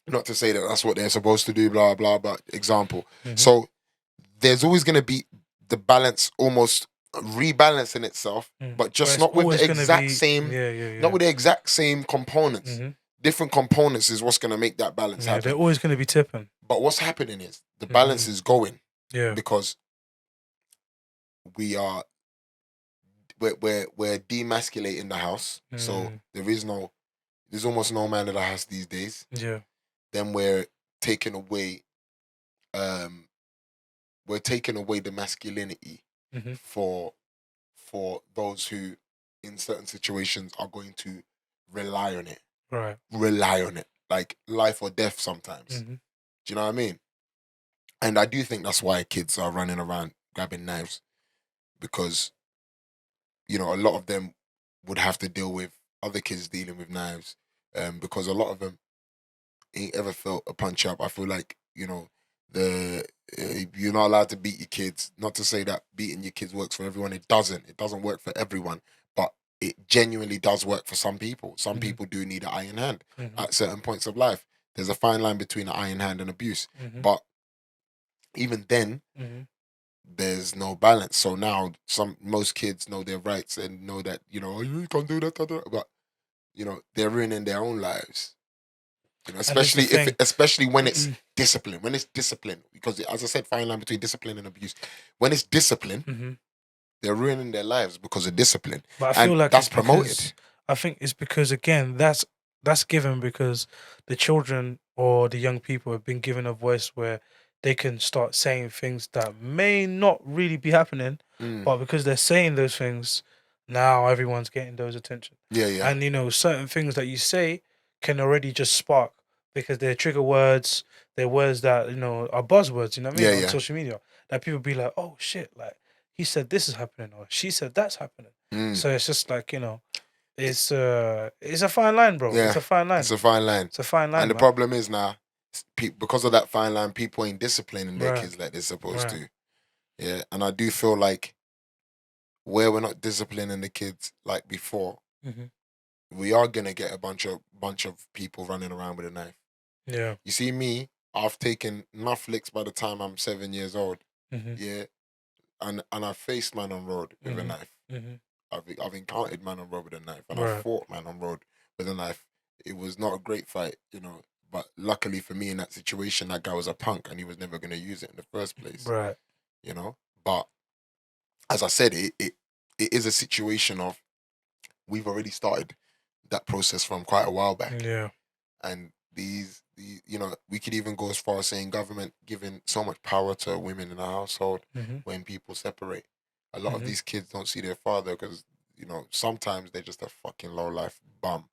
not to say that that's what they're supposed to do, blah, blah, but example. Mm-hmm. So, there's always going to be the balance almost rebalancing itself, but just not with the exact same, not with the exact same components. Mm-hmm. Different components is what's going to make that balance happen. They're always going to be tipping. But what's happening is the balance is going. Yeah. Because we're demasculating the house. So there's almost no man in the house these days. Yeah. Then we're taking away the masculinity for those who in certain situations are going to rely on it. Right. Rely on it. Like life or death sometimes. Mm-hmm. Do you know what I mean? And I do think that's why kids are running around grabbing knives, because, you know, a lot of them would have to deal with other kids dealing with knives, because a lot of them ain't ever felt a punch up. I feel like, you know, you're not allowed to beat your kids. Not to say that beating your kids works for everyone. It doesn't. It doesn't work for everyone, but it genuinely does work for some people. Some people do need an iron hand at certain points of life. There's a fine line between an iron hand and abuse, but even then, there's no balance. So now most kids know their rights and know that, you know, you can't do that, but, you know, they're ruining their own lives. You know, especially when it's discipline. When it's discipline, because as I said, fine line between discipline and abuse. When it's discipline, they're ruining their lives because of discipline. But I feel like that's promoted. I think it's because, again, that's given because the children or the young people have been given a voice where they can start saying things that may not really be happening, but because they're saying those things, now everyone's getting those attention. Yeah. And, you know, certain things that you say can already just spark because they're trigger words, they're words that, you know, are buzzwords, you know what I mean, on social media. That people be like, oh, shit, like, he said this is happening, or she said that's happening. So it's just like, you know, it's a fine line, bro. Yeah, it's a fine line. It's a fine line. It's a fine line, And the problem is now, because of that fine line, people ain't disciplining their kids like they're supposed to. Yeah, and I do feel like where we're not disciplining the kids like before, we are gonna get a bunch of people running around with a knife. Yeah. You see me, I've taken enough licks by the time I'm 7 years old. Yeah. And I faced man on road with a knife. I've encountered man on road with a knife, and I fought man on road with a knife. It was not a great fight, you know, but luckily for me in that situation, that guy was a punk and he was never going to use it in the first place. Right. You know, but as I said, it is a situation of, we've already started that process from quite a while back. Yeah. And these, you know, we could even go as far as saying government giving so much power to women in a household when people separate. A lot of these kids don't see their father because you know, sometimes they're just a fucking low life bum.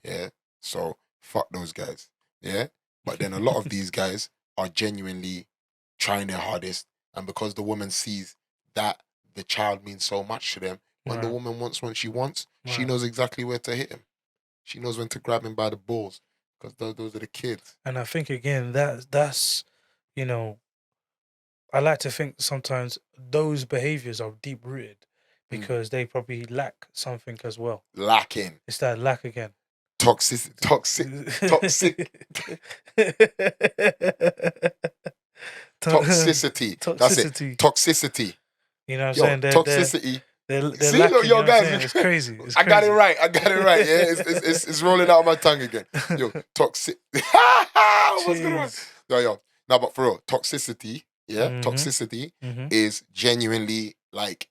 Yeah. So fuck those guys. Yeah. But then a lot of these guys are genuinely trying their hardest, and because the woman sees that the child means so much to them, when the woman wants what she wants, she knows exactly where to hit him. She knows when to grab him by the balls, because those are the kids. And I think again that's you know, I like to think sometimes those behaviors are deep rooted because they probably lack something as well. Lacking. It's that lack again. Toxic. Toxicity. That's it. Toxicity. You know what I'm Yo, saying? toxicity. They're See, lacking, look, you know yo, what I'm guys, saying? It's crazy. It's I got it crazy. right. Yeah, it's rolling out of my tongue again. Yo, toxic. What's going on? Yo. No, but for real, toxicity. Yeah, toxicity is genuinely like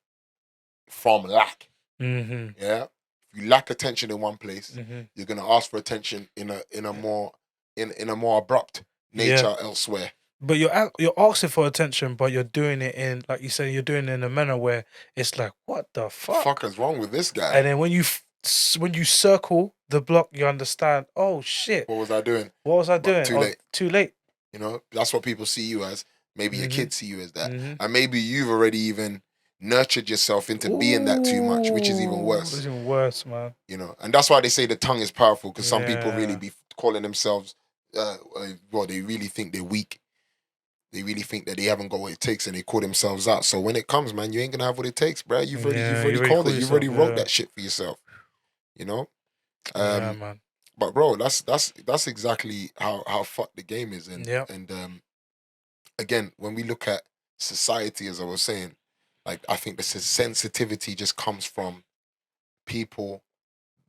from lack. Yeah, if you lack attention in one place, you're gonna ask for attention in a more abrupt nature elsewhere. But you're asking for attention, but you're doing it in, like you say, you're doing it in a manner where it's like, what the fuck? Fuck is wrong with this guy? And then when you circle the block, you understand. Oh shit! What was I doing? What was I doing? Too late. Too late. You know, that's what people see you as. Maybe your kids see you as that, and maybe you've already even nurtured yourself into being that too much, which is even worse. It's even worse, man. You know, and that's why they say the tongue is powerful, because some people really be calling themselves, well, they really think they're weak. They really think that they haven't got what it takes, and they call themselves out. So when it comes, man, you ain't gonna have what it takes, bro. You've already called it. You've already wrote that shit for yourself. You know, man. But bro, that's exactly how fucked the game is, and again, when we look at society, as I was saying, like I think the sensitivity just comes from people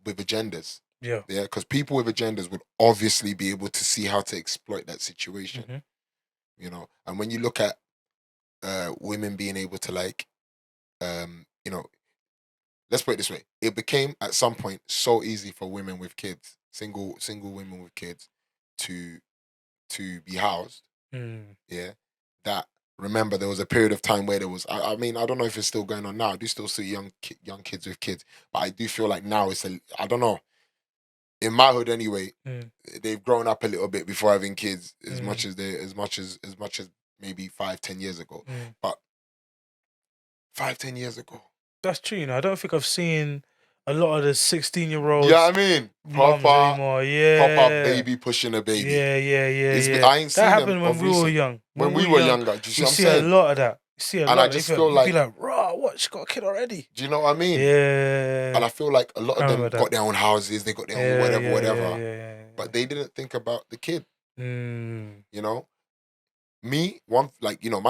with agendas. Yeah, because people with agendas would obviously be able to see how to exploit that situation. You know, and when you look at women being able to like, you know, let's put it this way: it became at some point so easy for women with kids, single women with kids, to be housed. Yeah, that remember there was a period of time where there was. I mean, I don't know if it's still going on now. I do still see young kids with kids, but I do feel like now it's I don't know. In my hood, anyway, they've grown up a little bit before having kids, as much as maybe 5-10 years ago. But 5-10 years ago, that's true. You know, I don't think I've seen a lot of the 16-year-olds. Yeah, I mean, proper baby pushing a baby. Yeah. I ain't seen that happened them when we were young. When we were younger, do you see what I'm saying? A lot of that. You see a lot. And I just feel like, you'd be like, raw, what? She got a kid already. Do you know what I mean? Yeah. And I feel like a lot of them got their own houses, they got their own whatever. Yeah. But they didn't think about the kid. You know? Me, my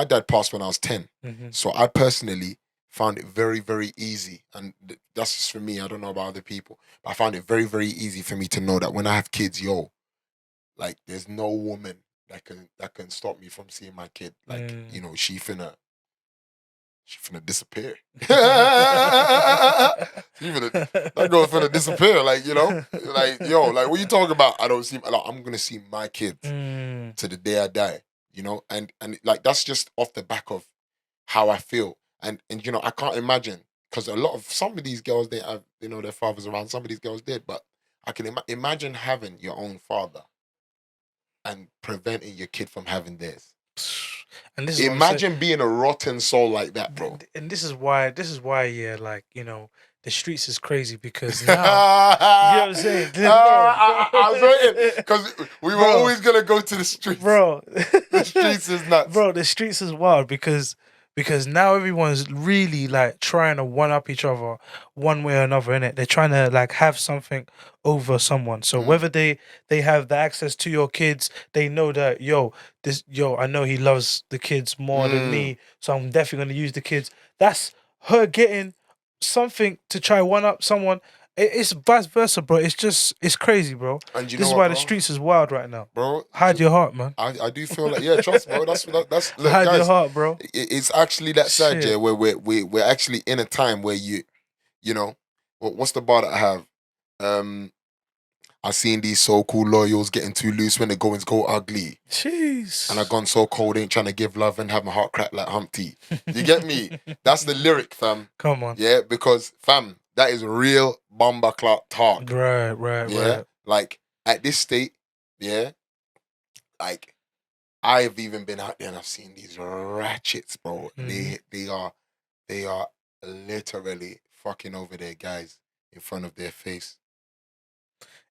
dad passed when I was 10. So I personally found it very, very easy. And that's just for me. I don't know about other people. But I found it very, very easy for me to know that when I have kids, like there's no woman that can stop me from seeing my kid. Like, you know, she finna disappear. That girl finna disappear. Like, you know, like, yo, like, what you talking about? I don't see. Like, I'm gonna see my kids to the day I die. You know, and like that's just off the back of how I feel, and you know, I can't imagine, because some of these girls, they have, you know, their fathers around. Some of these girls did, but I can imagine having your own father and preventing your kid from having theirs. And this is imagine being a rotten soul like that, bro. And this is why, yeah, like, you know, the streets is crazy, because now, you know what I'm saying? I was waiting, because we were always gonna go to the streets, bro. The streets is nuts, bro. The streets is wild because now everyone's really like trying to one up each other one way or another, innit? They're trying to like have something over someone. So whether they have the access to your kids, they know that I know he loves the kids more than me, so I'm definitely gonna use the kids. That's her getting something to try one up someone. It's vice versa, bro. It's crazy, bro. And this is why the streets is wild right now, bro. Hide your heart, man. I do feel like, yeah, trust, bro. That's look, hide guys, your heart, bro. It's actually that sad, yeah, where we're actually in a time where you know, what's the bar that I have? I've seen these so-called loyals getting too loose when the goings go ugly. Jeez. And I've gone so cold, ain't trying to give love and have my heart cracked like Humpty. You get me? That's the lyric, fam. Come on. Yeah, because, fam, That is real bomber clock talk. Right. Yeah, like at this state, yeah, like I've even been out there and I've seen these ratchets, bro. They are literally fucking over their guys in front of their face.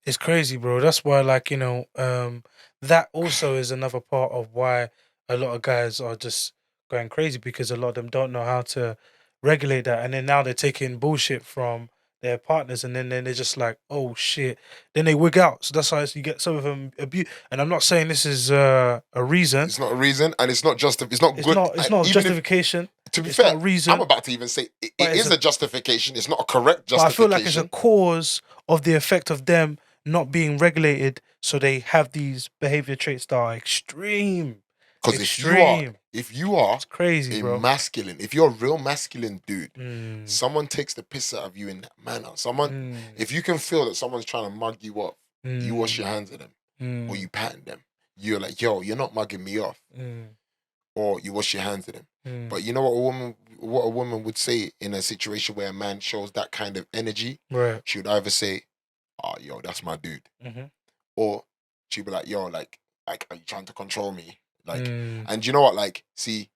It's crazy, bro. That's why, like, that also is another part of why a lot of guys are just going crazy, because a lot of them don't know how to regulate that, and then now they're taking bullshit from their partners, and then they're just like, oh shit, then they wig out. So that's why you get some of them abuse. And I'm not saying this is a reason. It's not a reason, and it's not just. It's not It's good. not. It's not a even if- justification. to be It's fair, not a reason. I'm about to even say it But it's is a justification. It's not a correct But I justification. feel like it's a cause of the effect of them not being regulated, so they have these behavior traits that are extreme. Because Extreme. if you are It's crazy, a bro. masculine, if you're a real masculine dude, Mm, someone takes the piss out of you in that manner. Someone, mm, if you can feel that someone's trying to mug you off, you wash mm, your hands at them or mm, you pattern them. You're like, yo, you're not mugging me off, mm, or you wash your hands at them. mm. But you know what a woman would say in a situation where a man shows that kind of energy? Right. She would either say, "Oh, yo, that's my dude," Mhm. or she'd be like, "Yo, like, are you trying to control me?" Like, Mm, and you know what? Like, see,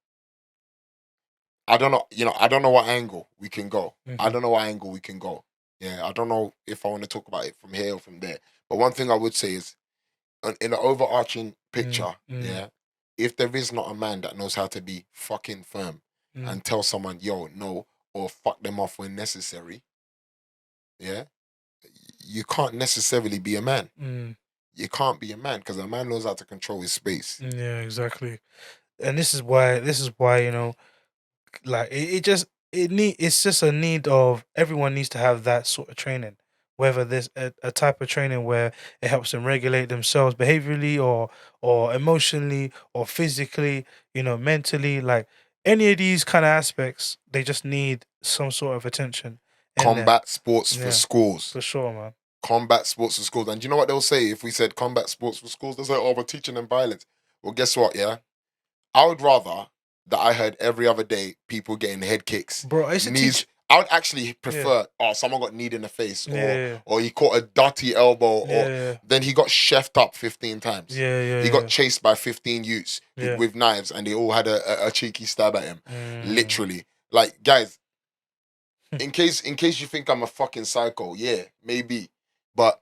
I don't know. I don't know what angle we can go. I mhm. don't know what angle we can go. Yeah, I don't know if I want to talk about it from here or from there. But one thing I would say is, in an overarching picture, mm. yeah, if there is not a man that knows how to be fucking firm Mm. and tell someone, yo, no, or fuck them off when necessary, yeah, you can't necessarily be a man. Mm. You can't be a man because a man knows how to control his space. Yeah, exactly. And this is why like it's just a need of everyone needs to have that sort of training, whether there's a type of training where it helps them regulate themselves behaviorally or emotionally or physically, mentally, like any of these kind of aspects, they just need some sort of attention in there. Combat sports for Yeah. schools. For sure, man. Combat sports for schools. And do you know what they'll say if we said combat sports for schools? They'll say, oh, we're teaching them violence. Well, guess what, yeah? I would rather that I heard every other day people getting head kicks. Bro, I used to Knees. teach. I would actually prefer, someone got kneed in the face, Yeah. or he caught a dirty elbow, or Yeah. then he got chefed up 15 times. Yeah. He got chased by 15 youths Yeah. with knives, and they all had a cheeky stab at him. Mm. Literally. Like, guys, in case you think I'm a fucking psycho, yeah, maybe. But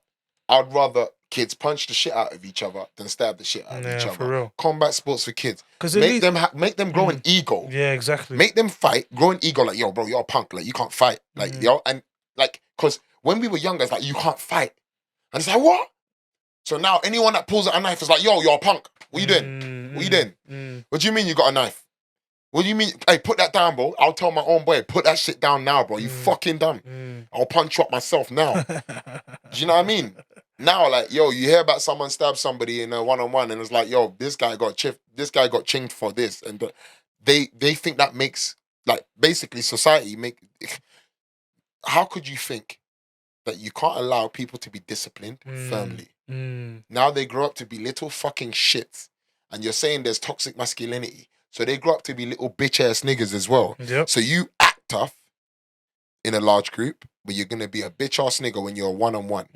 I'd rather kids punch the shit out of each other than stab the shit out of each Yeah, other. for real. Combat sports for kids. 'Cause Make them grow an ego. Yeah, exactly. Make them fight, grow an ego. Like, yo, bro, you're a punk. Like, you can't fight. Like, yo, and like, because when we were younger, it's like, you can't fight. And it's like, what? So now anyone that pulls out a knife is like, yo, you're a punk. What you doing? What you doing? What do you mean you got a knife? What do you mean? Hey, put that down, bro. I'll tell my own boy, put that shit down now, bro. You fucking dumb. I'll punch you up myself now. Do you know what I mean? Now, like, yo, you hear about someone stab somebody in a one-on-one, and it's like, yo, this guy got chinged for this, and they think that makes, like, basically society How could you think that you can't allow people to be disciplined firmly? Now they grow up to be little fucking shits, and you're saying there's toxic masculinity, so they grow up to be little bitch ass niggas as well. Yep. So you act tough in a large group, but you're gonna be a bitch ass nigga when you're one-on-one.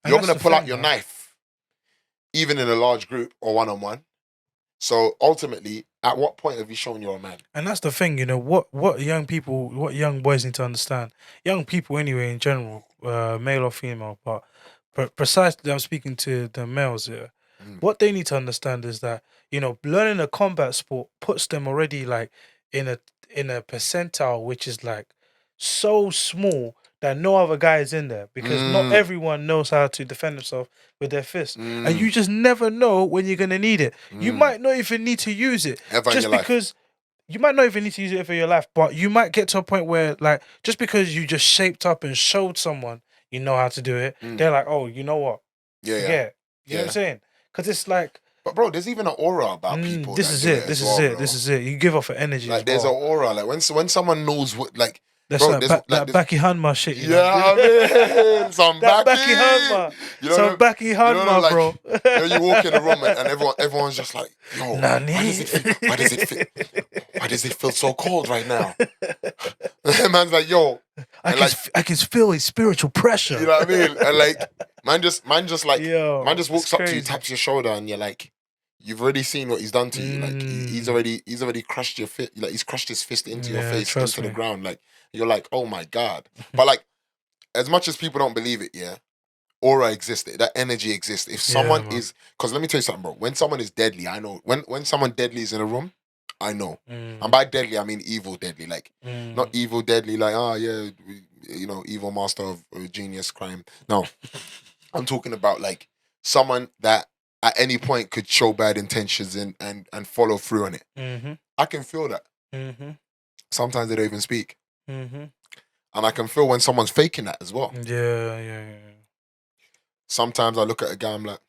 You're going to pull out your knife, even in a large group or one-on-one. So ultimately, at what point have you shown you're a man? And that's the thing, what young boys need to understand. Young people anyway, in general, male or female, but precisely I'm speaking to the males here. What they need to understand is that, learning a combat sport puts them already like in a percentile which is like so small that no other guy is in there, because not everyone knows how to defend themselves with their fists, and you just never know when you're gonna need it. You might not even need to use it, Ever in just your life. because you might not even need to use it for your life, but you might get to a point where, like, just because you just shaped up and showed someone you know how to do it, they're like, oh, you know what? Yeah. You know what I'm saying? Because it's like, But bro, there's even an aura about people. This that is do it. This as is well, it. bro. This is it. You give off an energy. Like, as there's well. an aura. Like, when someone knows what, like, That's Bro, like, there's that like this. Becky Hanma shit, you Yeah, know? I mean, some That Becky. Becky Hanma. You know Some them- Becky you know them, Hanma, like, bro. You know, you walk in the room and everyone's just like, yo, Nani? why does it feel so cold right now? Man's like, yo, and like, I can feel his spiritual pressure. you know what I mean? And like, man just like, Yo, man just walks it's up to you, crazy. taps your shoulder, and you're like, you've already seen what he's done to you. Like, he's already crushed your fist. Like, he's crushed his fist into your Yeah, face, trust into me. the ground. Like, you're like, oh my God. But like, as much as people don't believe it, yeah, aura exists. That energy exists. If someone man. is, because let me tell you something, bro. When someone is deadly, I know. When someone deadly is in a room, I know. And by deadly, I mean evil deadly. Like, not evil deadly, like, oh yeah, you know, evil master of genius crime. No, I'm talking about like someone that at any point could show bad intentions and follow through on it. I can feel that. Sometimes they don't even speak. And I can feel when someone's faking that as well. Yeah. Sometimes I look at a guy, I'm like,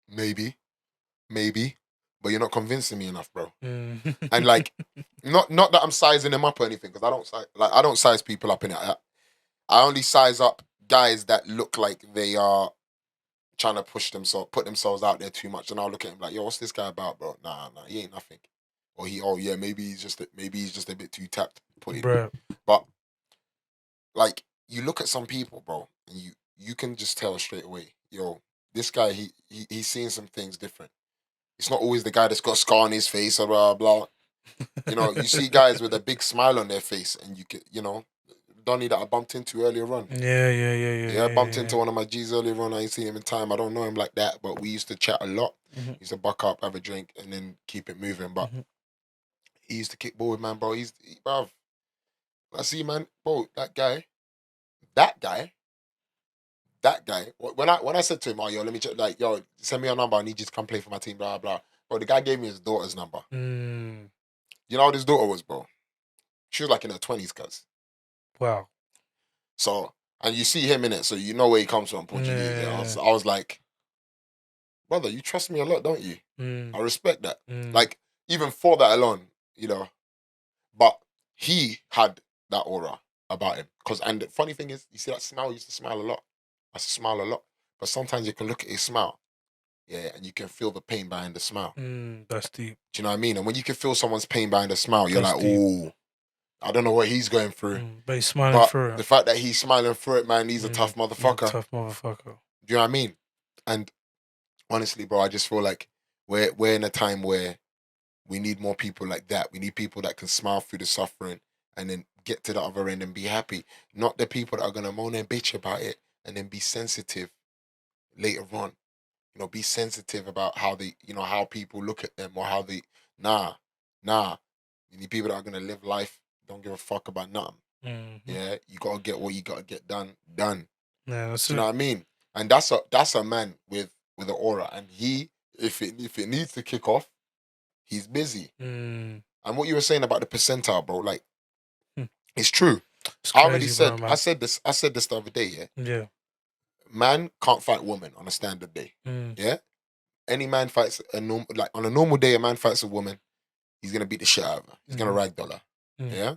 maybe, but you're not convincing me enough, bro. And like, not that I'm sizing them up or anything, because I don't size people up in it. I only size up guys that look like they are trying to put themselves out there too much, and I'll look at him like, yo, what's this guy about, bro? Nah, he ain't nothing. Or maybe he's just a bit too tapped. But like, you look at some people, bro, and you can just tell straight away, yo, this guy, he's seeing some things different. It's not always the guy that's got a scar on his face or blah blah. You know, you see guys with a big smile on their face, and you can, you know, Donnie that I bumped into earlier on. Yeah. I bumped into one of my G's earlier on. I ain't seen him in time. I don't know him like that, but we used to chat a lot. Used to buck up, have a drink, and then keep it moving. But he used to kick ball with, man, bro. Bruv. I see, man, bro, that guy. When I said to him, oh, yo, let me check, like, yo, send me your number. I need you to come play for my team, blah, blah. Bro, the guy gave me his daughter's number. You know what his daughter was, bro? She was like in her 20s, cuz. Wow. So, and you see him in it, so you know where he comes from, Portuguese. Yeah. I was like, brother, you trust me a lot, don't you? I respect that. Like, even for that alone, you know. But he had that aura about him. And the funny thing is, you see that smile, he used to smile a lot. I smile a lot. But sometimes you can look at his smile, yeah, and you can feel the pain behind the smile. That's deep. Do you know what I mean? And when you can feel someone's pain behind the smile, you're That's like, deep. ooh, I don't know what he's going through. But he's smiling through it. The fact that he's smiling through it, man, he's a tough motherfucker. Tough motherfucker. Do you know what I mean? And honestly, bro, I just feel like we're in a time where we need more people like that. We need people that can smile through the suffering and then get to the other end and be happy. Not the people that are gonna moan and bitch about it and then be sensitive later on. You know, be sensitive about how how people look at them or how they nah. You need people that are gonna live life, don't give a fuck about nothing. Yeah, you gotta get what you gotta get done. Yeah, that's Do you know what I mean? And that's a man with an aura, and if it needs to kick off, he's busy. And what you were saying about the percentile, bro, like, it's true. It's I already crazy, said, bro, I said this the other day, yeah? Yeah. Man can't fight woman on a standard day. Yeah? Any man fights on a normal day, a man fights a woman, he's gonna beat the shit out of her. He's gonna ragdoll her. Yeah?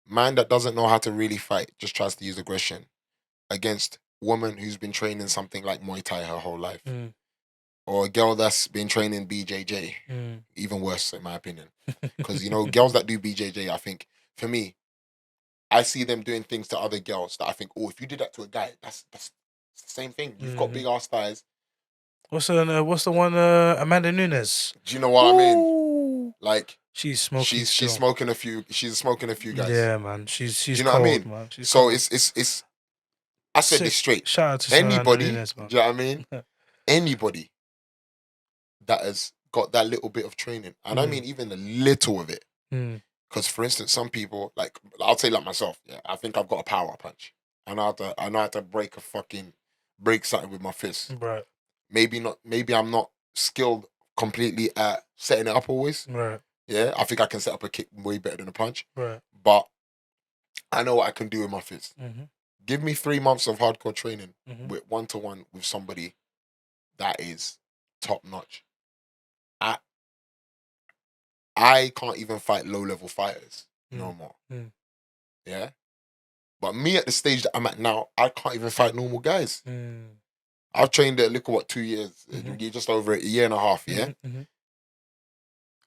Man that doesn't know how to really fight just tries to use aggression against woman who's been training something like Muay Thai her whole life. Or a girl that's been training BJJ. Even worse, in my opinion. Because, you know, girls that do BJJ, I think, for me, I see them doing things to other girls that I think, oh, if you did that to a guy, that's the same thing. You've got big ass thighs. What's the one, Amanda Nunes? Do you know what I mean? Like, she's smoking. She's smoking a few guys. Yeah, man. She's do you know cold, what I mean? man. She's so cold. it's I said this straight. Shout out to anybody, Amanda Nunes, man. do you know what I mean? Anybody that has got that little bit of training, and I mean even a little of it. Because, for instance, some people, like, I'll say like myself, yeah, I think I've got a power punch. I know how to break something with my fist. Right. Maybe I'm not skilled completely at setting it up always. Right. Yeah, I think I can set up a kick way better than a punch. Right. But I know what I can do with my fist. Give me 3 months of hardcore training with 1-to-1 with somebody that is top notch. I can't even fight low-level fighters no Mm. more. Mm. Yeah? But me at the stage that I'm at now, I can't even fight normal guys. Mm. I've trained at, look at what, 2 years, just over a year and a half, yeah? Mm-hmm.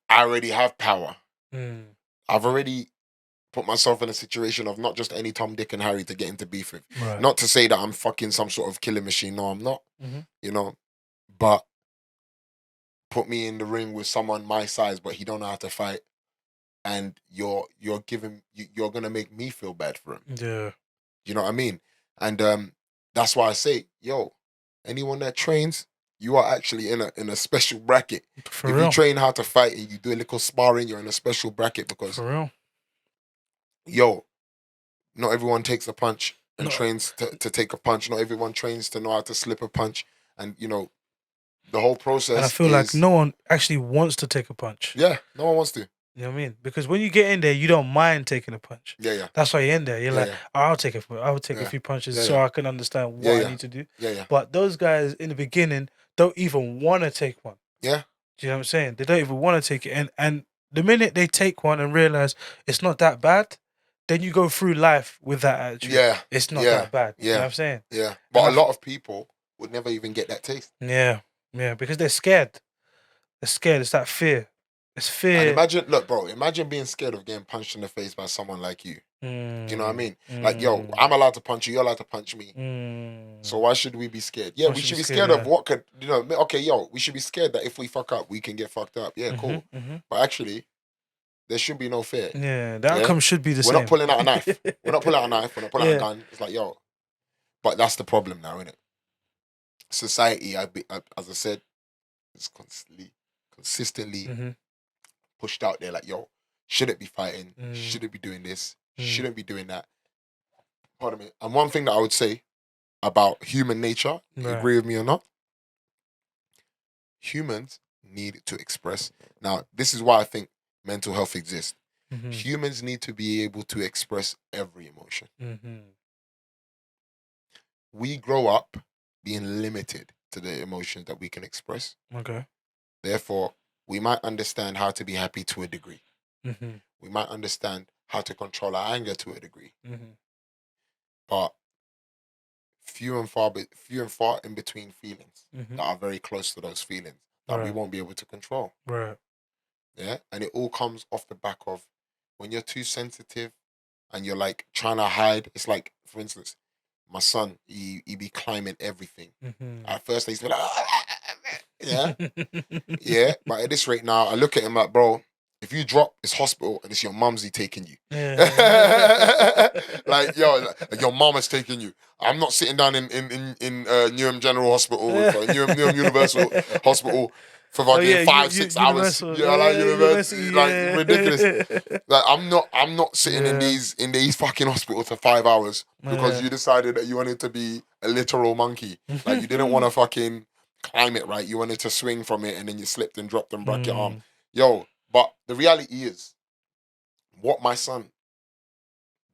I already have power. Mm. I've already put myself in a situation of not just any Tom, Dick and Harry to get into beef with. Right. Not to say that I'm fucking some sort of killing machine. No, I'm not. Mhm. You know? But put me in the ring with someone my size, but he don't know how to fight. And you're gonna make me feel bad for him. Yeah. You know what I mean? And that's why I say, yo, anyone that trains, you are actually in a special bracket. For if real. you train how to fight and you do a little sparring, you're in a special bracket because, For real. yo, not everyone takes a punch and No. trains to take a punch. Not everyone trains to know how to slip a punch. And, you know, the whole process And I feel like no one actually wants to take a punch. Yeah, no one wants to. You know what I mean? Because when you get in there, you don't mind taking a punch. Yeah. That's why you're in there. You're Yeah, like, yeah. I'll take a Yeah. few punches Yeah, so yeah. I can understand what Yeah, I yeah. need to do. Yeah. But those guys in the beginning don't even want to take one. Yeah. Do you know what I'm saying? They don't even want to take it. And the minute they take one and realize it's not that bad, then you go through life with that attitude. Yeah. It's not Yeah. that bad. You know Yeah. what I'm saying? Yeah. But And a lot of people would never even get that taste. Yeah. Yeah. Because they're scared. They're scared. It's that fear. It's fear. And imagine being scared of getting punched in the face by someone like you. Do you know what I mean? Like, yo, I'm allowed to punch you, you're allowed to punch me. So why should we be scared? Yeah, we should be scared of what could, you know, okay, yo, we should be scared that if we fuck up, we can get fucked up. Yeah, cool. But actually, there should be no fear. Yeah, the outcome should be the We're same. not pulling out a knife. We're not pulling out a knife. We're not pulling out Yeah. a gun. It's like, yo. But that's the problem now, innit? Society, as I said, is consistently pushed out there like, yo, shouldn't be fighting, shouldn't be doing this, shouldn't be doing that. Pardon me. And one thing that I would say about human nature, you Right. agree with me or not? Humans need to express. Now, this is why I think mental health exists. Humans need to be able to express every emotion. We grow up being limited to the emotions that we can express. Okay. Therefore, we might understand how to be happy to a degree. Mm-hmm. We might understand how to control our anger to a degree. Mm-hmm. But few and far in between feelings that are very close to those feelings that we Right. won't be able to control. Right. Yeah. And it all comes off the back of when you're too sensitive and you're like trying to hide. It's like, for instance, my son, he be climbing everything. Mm-hmm. At first, he's like, yeah. Yeah. But at this rate now, I look at him like, bro, if you drop, it's hospital and it's your mumsy taking you. Like, yo, like, your mom is taking you. I'm not sitting down in Newham General Hospital, Newham Universal Hospital for fucking 5-6 hours. Universal. Yeah, like university, like yeah. ridiculous. Like I'm not sitting in these fucking hospitals for 5 hours because Yeah. you decided that you wanted to be a literal monkey. Like you didn't want to fucking climb it, right? You wanted to swing from it and then you slipped and dropped and broke your arm. Yo, but the reality is, what my son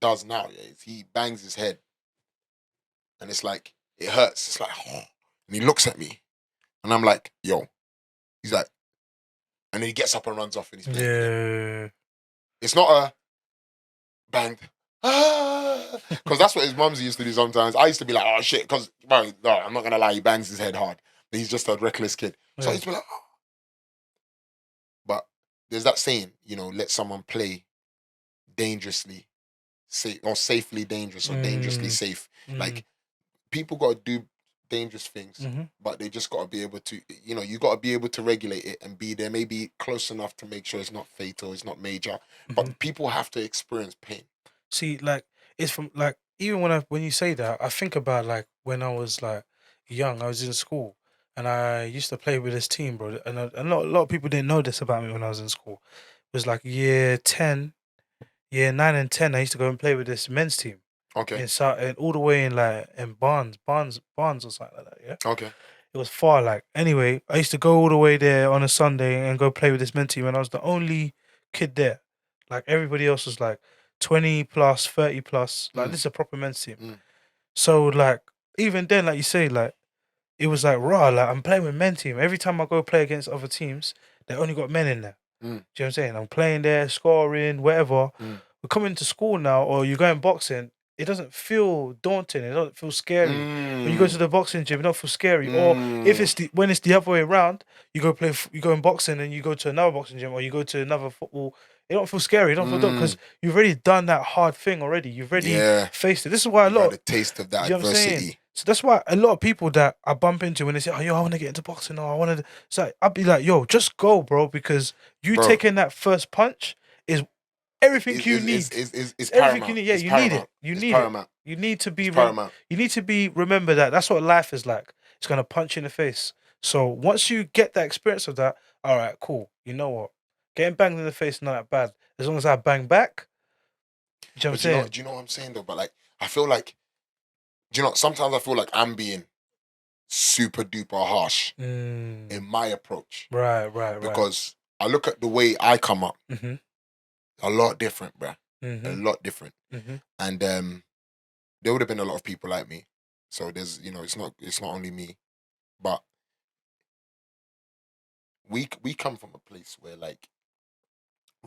does now, yeah, is he bangs his head and it's like, it hurts. It's like, oh. And he looks at me and I'm like, yo. He's like, and then he gets up and runs off and he's playing. Yeah. It's not a bang. Because that's what his mumsy used to do sometimes. I used to be like, oh shit, because, no, I'm not going to lie, he bangs his head hard. But he's just a reckless kid. So I used to be like, oh. But there's that saying, you know, let someone play dangerously, or safely dangerous, or dangerously safe. Like, people got to do dangerous things, but they just got to be able to, you know, you got to be able to regulate it and be there, maybe close enough to make sure it's not fatal, it's not major. But people have to experience pain. See, like, it's from, like, even when you say that, I think about, like, when I was, like, young, I was in school, and I used to play with this team, bro, and a lot of people didn't know this about me when I was in school. It was, like, year 9 and 10, I used to go and play with this men's team. Okay. And all the way in, like, in Barnes or something like that, yeah? Okay. It was far, like, anyway, I used to go all the way there on a Sunday and go play with this men's team, and I was the only kid there. Like, everybody else was, like, 20 plus, 30 plus. Like, this is a proper men's team. So, like, even then, like you say, like, it was like, raw, like, I'm playing with men's team. Every time I go play against other teams, they only got men in there. Do you know what I'm saying? I'm playing there, scoring, whatever. We're coming to school now, or you're going boxing. It doesn't feel daunting. It doesn't feel scary. When you go to the boxing gym, it don't feel scary. Or if it's when it's the other way around, you go you go in boxing and you go to another boxing gym, or you go to another football. It don't feel scary. It don't feel because you've already done that hard thing already. You've already faced it. This is why a lot. The taste of that you know what I'm saying? adversity. So that's why a lot of people that I bump into when they say, "Oh, yo, I want to get into boxing," or "I want to," so I'd be like, "Yo, just go, bro," because you taking that first punch is everything you need. It's everything you need. Yeah, it's you paramount. need it. You It's need paramount. it. You need to be. Paramount. You need to be. Remember that. That's what life is like. It's gonna punch you in the face. So once you get that experience of that, all right, cool. You know what? Getting banged in the face is not that bad. As long as I bang back. You know what I'm saying? Do you know what I'm saying though? But like, I feel like, sometimes I feel like I'm being super duper harsh in my approach. Right. Because I look at the way I come up, Mm-hmm. a lot different, bruh. Mm-hmm. A lot different. Mm-hmm. And there would have been a lot of people like me. So there's, it's not only me. But we come from a place where like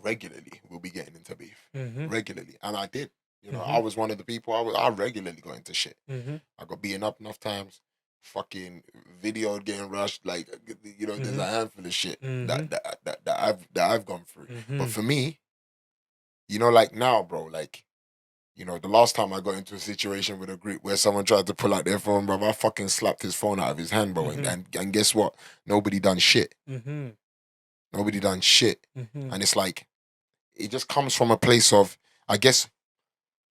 regularly we'll be getting into beef. Regularly. And I did. I was one of the people, I regularly got into shit. I got beaten up enough times, fucking video getting rushed, like, there's a handful of shit that I've gone through. But for me, like now, bro, like, the last time I got into a situation with a group where someone tried to pull out their phone, bro, I fucking slapped his phone out of his hand, bro. And guess what? Nobody done shit. Nobody done shit. And it's like, it just comes from a place of, I guess,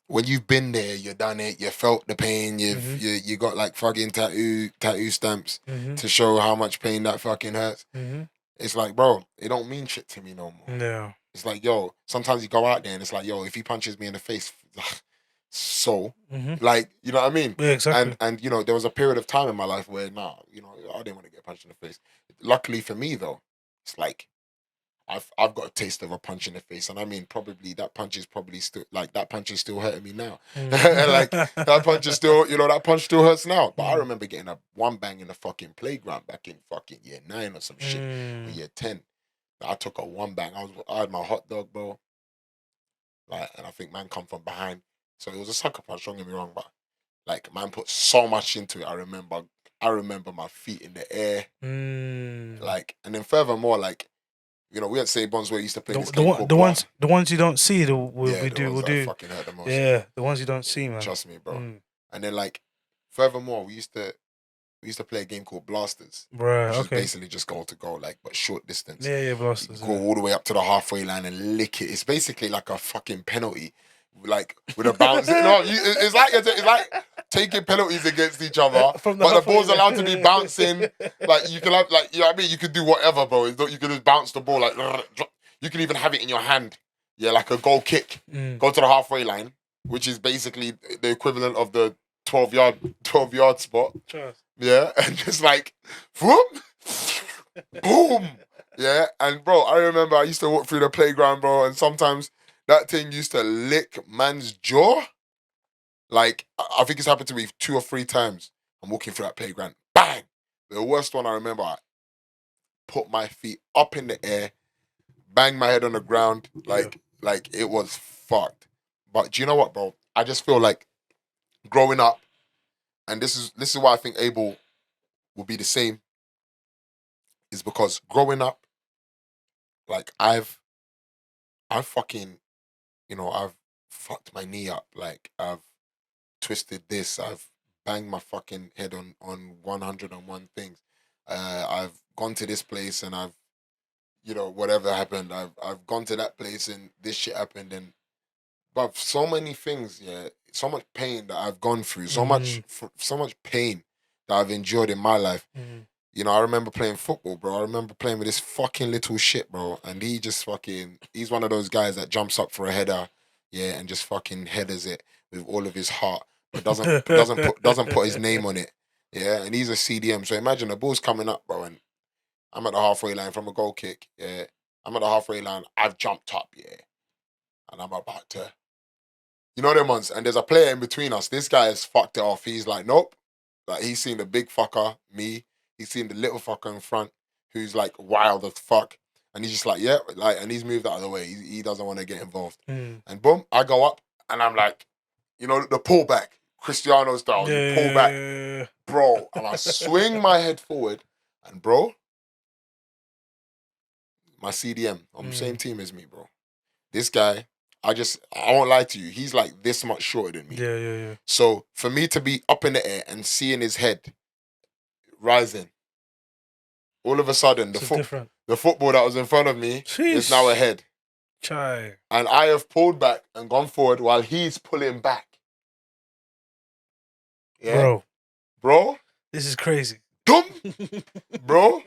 when you've been there, you done it, you felt the pain, you got like fucking tattoo stamps to show how much pain that fucking hurts. It's like, bro, it don't mean shit to me no more. No. It's like, yo, sometimes you go out there and it's like, yo, if he punches me in the face, so, like, you know what I mean? Yeah, exactly. And there was a period of time in my life where, I didn't want to get punched in the face. Luckily for me, though, it's like, I've got a taste of a punch in the face, and I mean, probably that punch is still hurting me now. Like that punch is still, that punch still hurts now. But I remember getting one bang in the fucking playground back in fucking year 9 or some shit, or year 10. I took a one bang. I had my hot dog, bro. Like, and I think man come from behind, so it was a sucker punch. Don't get me wrong, but like man put so much into it. I remember my feet in the air, like, and then furthermore, like. We had Saint-Bonds where we used to play this game called the ones you don't see, we'll do. Fucking hurt the most. Yeah, the ones you don't see, man. Trust me, bro. And then like, furthermore, we used to play a game called Blasters. Right. Which Okay. is basically just goal to goal, like, but short distance. Yeah, Blasters. You go all the way up to the halfway line and lick it. It's basically like a fucking penalty, like with a bounce. It's like taking penalties against each other, but the ball's allowed to be bouncing. Like you can have, like, you know what I mean. You can do whatever, bro. You can just bounce the ball, like you can even have it in your hand. Yeah, like a goal kick. Go to the halfway line, which is basically the equivalent of the 12-yard spot. Trust. Yeah, and just like, whoop, boom. Yeah, and bro, I remember I used to walk through the playground, bro, and sometimes that thing used to lick man's jaw. Like, I think it's happened to me 2 or 3 times. I'm walking through that playground, bang! The worst one I remember, I put my feet up in the air, banged my head on the ground, like it was fucked. But do you know what, bro? I just feel like growing up, and this is why I think Abel will be the same, is because growing up, like I've fucking, I've fucked my knee up, like I've twisted this, I've banged my fucking head on 101 things. I've gone to this place and I've, whatever happened, I've gone to that place and this shit happened, and but so many things, so much pain that I've gone through, so much pain that I've endured in my life. I remember playing football, bro. I remember playing with this fucking little shit, bro. And he just he's one of those guys that jumps up for a header, and just fucking headers it with all of his heart, but doesn't put his name on it. Yeah, and he's a CDM. So imagine the ball's coming up, bro, and I'm at the halfway line from a goal kick. Yeah, I'm at the halfway line. I've jumped up, and I'm about to, them ones. And there's a player in between us. This guy has fucked it off. He's like, nope. Like, he's seen the big fucker, me. He's seen the little fucker in front, who's like wild as fuck. And he's just like, yeah, like, and he's moved out of the way. He doesn't want to get involved. Mm. And boom, I go up and I'm like, you know, the pullback, Cristiano style, you pull back, bro. And I swing my head forward, and bro, my CDM on the same team as me, bro. This guy, I won't lie to you, he's like this much shorter than me. Yeah. So for me to be up in the air and seeing his head rising, all of a sudden the football that was in front of me is now ahead. Chai. And I have pulled back and gone forward while he's pulling back. Yeah. Bro. This is crazy. Dumb. Bro.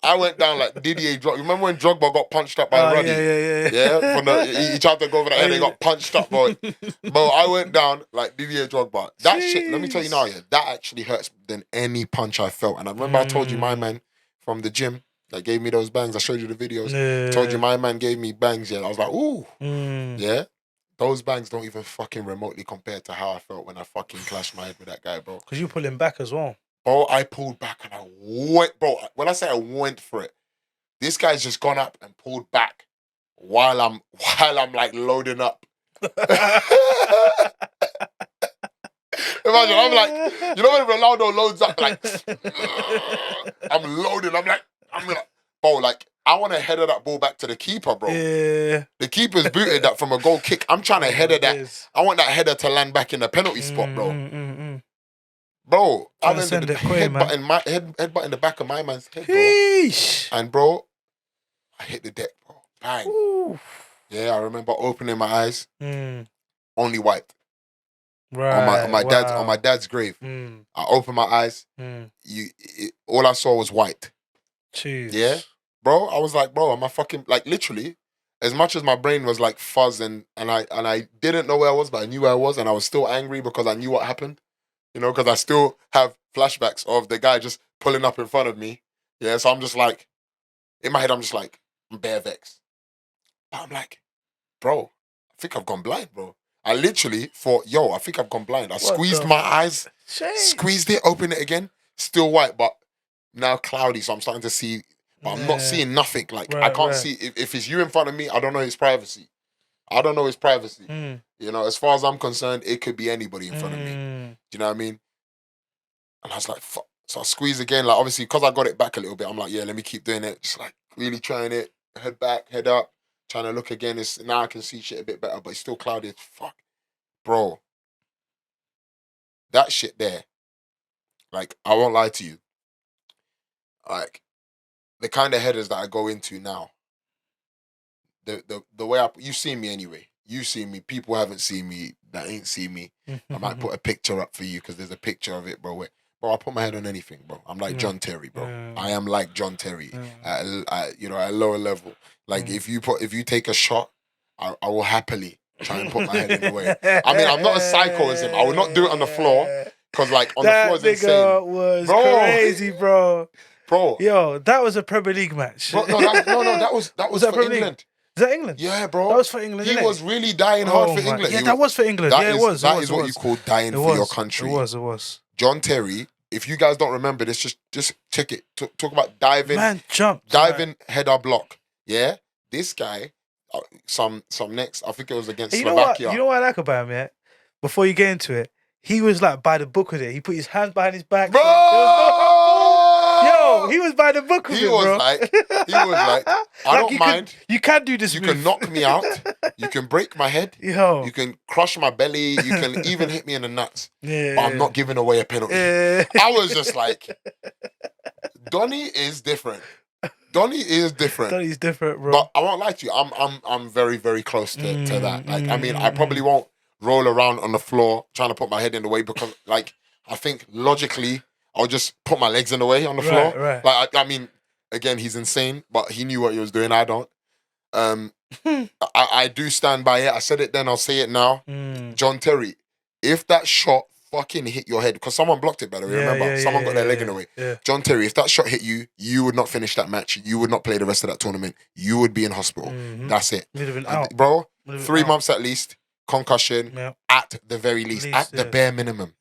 I went down like Didier Drogba. Remember when Drogba got punched up by Ruddy? Yeah. He tried to go over the head and he got punched up, bro. Bro, I went down like Didier Drogba. That shit, let me tell you now, that actually hurts than any punch I felt. And I remember I told you my man from the gym that gave me those bangs. I showed you the videos. Yeah. Told you my man gave me bangs, I was like, ooh. Mm. Yeah. Those bangs don't even fucking remotely compare to how I felt when I fucking clashed my head with that guy, bro. Because you pulling back as well. Bro, I pulled back and I went, bro, when I say I went for it, this guy's just gone up and pulled back while I'm like loading up. Imagine, I'm like, you know when Ronaldo loads up, like, I'm loading, I'm like, bro, like, I want to header that ball back to the keeper, bro. Yeah. The keeper's booted that from a goal kick. I'm trying to header that. I want that header to land back in the penalty spot, bro. Bro, I'm headbutting the back of my man's head, bro. Sheesh. And bro, I hit the deck, bro. Bang. Ooh. Yeah, I remember opening my eyes, only white. Right. On my dad's grave. I opened my eyes. All I saw was white. Jeez. Yeah, bro. I was like, bro, am I fucking like literally? As much as my brain was like fuzz and I didn't know where I was, but I knew where I was, and I was still angry because I knew what happened. You know, because I still have flashbacks of the guy just pulling up in front of me. Yeah, so I'm just like, in my head, I'm bare vexed. But I'm like, bro, I think I've gone blind, bro. I literally thought, I think I've gone blind. I squeezed my eyes, squeezed it, opened it again, still white, but now cloudy, so I'm starting to see, but I'm not seeing nothing. Like, I can't see, if it's you in front of me, I don't know his privacy. You know, as far as I'm concerned, it could be anybody in front of me. Do you know what I mean? And I was like, fuck. So I squeeze again, like obviously, because I got it back a little bit, I'm like, yeah, let me keep doing it. Just like really trying it, head back, head up, trying to look again. Now I can see shit a bit better, but it's still cloudy as fuck. Bro, that shit there, like, I won't lie to you. Like, the kind of headers that I go into now, the way you've seen me anyway. You've seen me. People haven't seen me that ain't seen me. I might put a picture up for you because there's a picture of it, bro. Bro, I put my head on anything, bro. I'm like John Terry, bro. I am like John Terry at a lower level. Like if you take a shot, I will happily try and put my head in the way. I mean, I'm not as psycho as him. I will not do it on the floor because like on the floor is insane. That was crazy, bro. Bro, yo, that was a Premier League match. Bro, that was for England. Is that England? Yeah, bro. That was for England. He was really dying hard for England. Yeah, that was for England. It was. That is what you call dying for your country. It was. John Terry. If you guys don't remember this, just check it. Talk about diving. Man, jumped. Diving header block. Yeah, this guy. Some next. I think it was against Slovakia. You know what I like about him? Yeah. Before you get into it, he was like by the book with it. He put his hands behind his back. Bro. Yo, he was by the book with it, bro. He was like, I don't mind. You can do this. You can knock me out. You can break my head. Yo. You can crush my belly. You can even hit me in the nuts. Yeah. But I'm not giving away a penalty. I was just like, Donny is different. Donny's different, bro. But I won't lie to you. I'm very, very close to that. Like, I mean, I probably won't roll around on the floor trying to put my head in the way because, like, I think logically I'll just put my legs in the way on the floor. Right. Like, I mean, again, he's insane, but he knew what he was doing. I don't. I do stand by it. I said it then. I'll say it now. John Terry, if that shot fucking hit your head, because someone blocked it, by the way. Remember, someone got their leg in the way. Yeah. John Terry, if that shot hit you, you would not finish that match. You would not play the rest of that tournament. You would be in hospital. That's it, you'd have been out, bro. 3 months at least. Concussion at the very least, at the bare minimum.